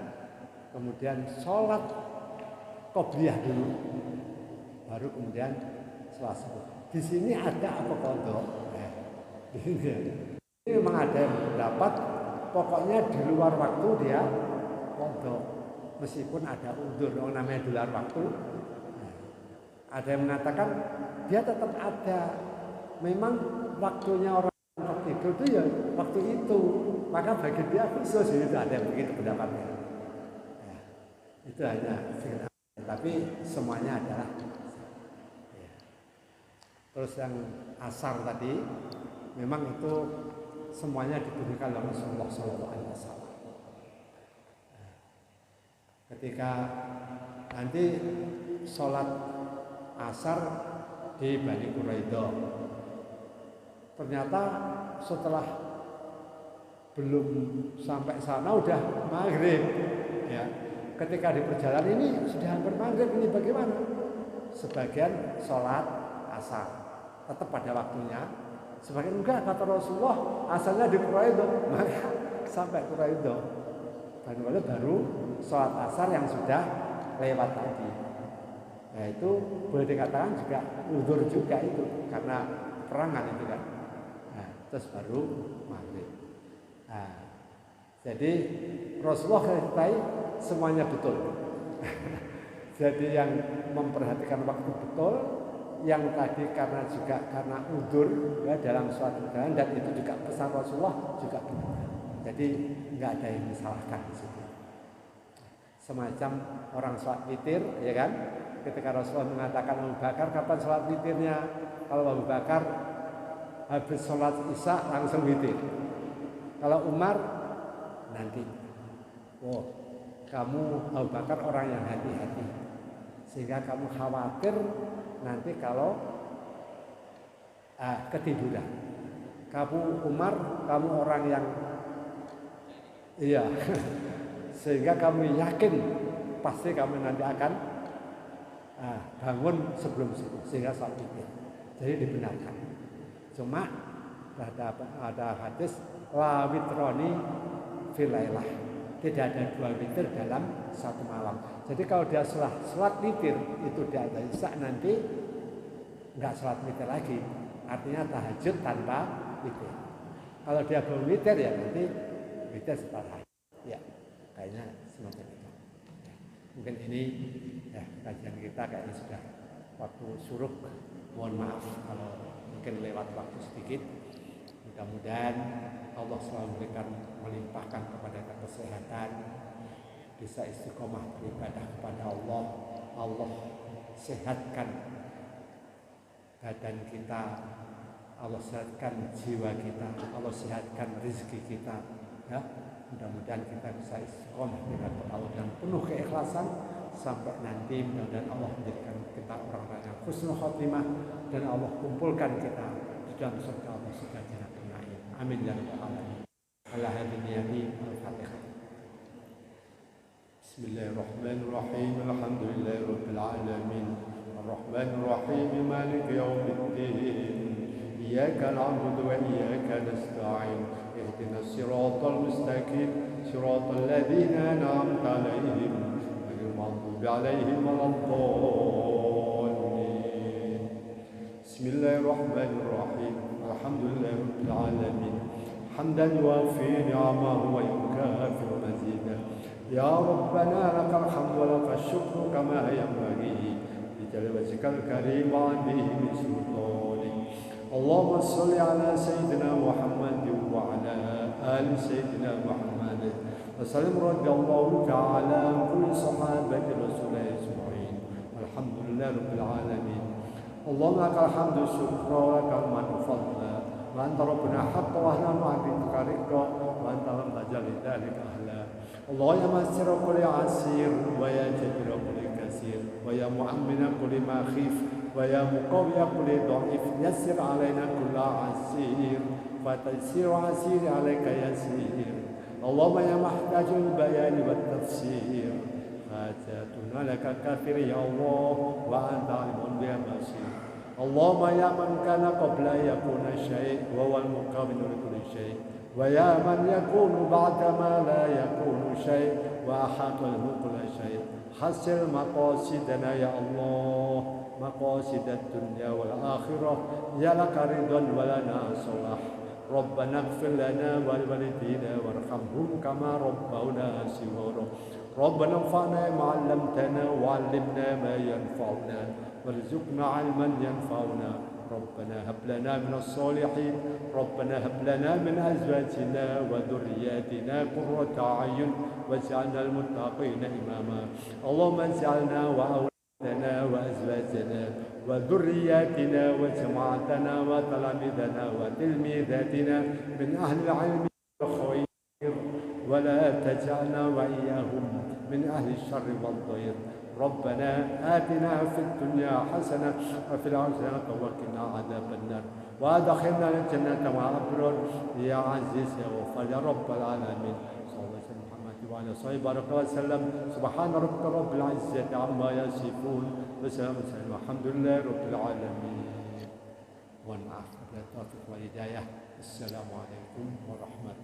kemudian sholat qobliyah dulu, baru kemudian sholat subuh. Di sini ada apa qadha? Ini memang ada yang berpendapat pokoknya di luar waktu dia qadha, meskipun ada udzur, namanya di luar waktu. Ada yang mengatakan dia tetap ada, memang waktunya orang tidur itu ya waktu itu, maka bagi dia khusus itu ada yang begitu pendapatnya. Ya, itu hanya sekedar, tapi semuanya adalah. Ya. Terus yang asar tadi, memang itu semuanya diberikan oleh Rasulullah SAW. Ketika nanti sholat asar di Bani Quraidah, ternyata setelah belum sampai sana udah maghrib, ya. Ketika di perjalanan ini sudah hampir maghrib, ini bagaimana? Sebagian sholat asar tetap pada waktunya, sebagian enggak, kata Rasulullah asalnya di Quraidah, maka sampai Quraidah baru sholat asar yang sudah lewat tadi. Nah itu boleh dikatakan juga uzur juga itu, karena perangan itu kan. Nah, terus baru maghrib. Nah, jadi Rasulullah katakan semuanya betul. Jadi yang memperhatikan waktu betul, yang tadi karena uzur ya, dalam suatu keadaan, dan itu juga pesan Rasulullah juga benar. Jadi nggak ada yang disalahkan di situ. Semacam orang sholat witir, ya kan? Ketika Rasulullah mengatakan Abu Bakar, kapan sholat witirnya? Kalau Abu Bakar habis sholat isya langsung witir. Kalau Umar nanti. Oh, kamu Abu Bakar orang yang hati-hati, sehingga kamu khawatir nanti kalau ketiduran. Kamu Umar, kamu orang yang iya, sehingga kamu yakin pasti kamu nanti akan bangun sebelum itu, sehingga sholat witir. Jadi dibenarkan. Cuma ada hadis la witroni fil lailah, tidak ada dua witir dalam satu malam. Jadi kalau dia sholat witir itu di atas isya, nanti nggak sholat witir lagi, artinya tahajud tanpa witir. Kalau dia belum witir ya nanti witir setelah ya, kayaknya semacam itu. Mungkin ini ya, kajian kita kayaknya sudah waktu suruh. Mohon maaf kalau mungkin lewat waktu sedikit. Mudah-mudahan Allah selalu melimpahkan kepada kita kesehatan, bisa istiqomah beribadah kepada Allah. Allah sehatkan badan kita, Allah sehatkan jiwa kita, Allah sehatkan rezeki kita. Ya, mudah-mudahan kita bisa istiqomah dengan Allah dan penuh keikhlasan sampai nanti mudah-mudahan Allah menjadikan kita orang-orang yang husnul khotimah dan Allah kumpulkan kita di dalam surga Allah sejajar naim. Amin ya rabbal alamin. Ala hadiniyati al-Fatihah. Bismillahirrahmanirrahim. Alhamdulillahi rabbil alamin. Ar-Rahmanir Rahim. Maliki yaumiddin. Iyyaka na'budu wa iyyaka nasta'in. اهدنا الصراط المستقيم صراط الذين أنعمت عليهم غير المغضوب عليهم ولا الضالين. بسم الله الرحمن الرحيم. الحمد لله رب العالمين حمدا يوافي نعمه ويكافئ مزيدا. يا ربنا لك الحمد ولك الشكر كما ينبغي لجلال وجهك الكريم وعظيم سلطانك. اللهم صل على سيدنا محمد وعلى آل سيدنا محمد وسلم رضي الله تعالى عن كل صحابة رسول الله أجمعين والحمد لله رب العالمين. اللهم لك الحمد شكرا ولك المن فضلا وأنت ربنا حق وأهلا وعبدك رقا وأنت لم تجعل ذلك أهلا. الله يا ميسر كل عسير ويا جبر كل كثير ويا مؤمن كل ما خيف ويا مقوي كل ضعيف يسر علينا كل عسير فتيسير عسير عليك يسير. اللهم يا محتاج البيان والتفسير حاجاتنا لك كثير يا الله وأنت علم بها بصير. اللهم يا من كان قبل أن يكون شيء وهو المقابل لكل شيء ويا من يكون بعد ما لا يكون شيء وأحاط له كل شيء. حسن مقاصدنا يا الله مقاصد الدنيا والآخرة يا لك رضا ولنا صلاح. ربنا اغفر لنا ولوالدينا وارحمهم كما ربونا صغارا. ربنا انفعنا ما علمتنا وعلمنا ما ينفعنا وارزقنا علما ينفعنا ربنا هب لنا من الصالحين ربنا هب لنا من أزواجنا وذرياتنا قرة أعين واجعلنا المتقين إماما اللهم اجعلنا وأولادنا وأزواجنا وذرياتنا وجماعتنا وتلاميذنا وتلميذاتنا من أهل العلم والخير ولا تجعلنا وإياهم من أهل الشر والضير ربنا آتنا في الدنيا حسنة وفي الآخرة وقنا عذاب النار وأدخلنا الجنة مع الأبرار يا عزيز يا غفار يا رب العالمين صلى الله عليه وسلم محمد وعلى صحبه بارك وسلم سبحان ربك رب العزة عما يصفون وسلام والحمد لله رب العالمين. Mohon maaf, wabillahi taufiq wal hidayah. Assalamualaikum warahmatullahi wabarakatuh.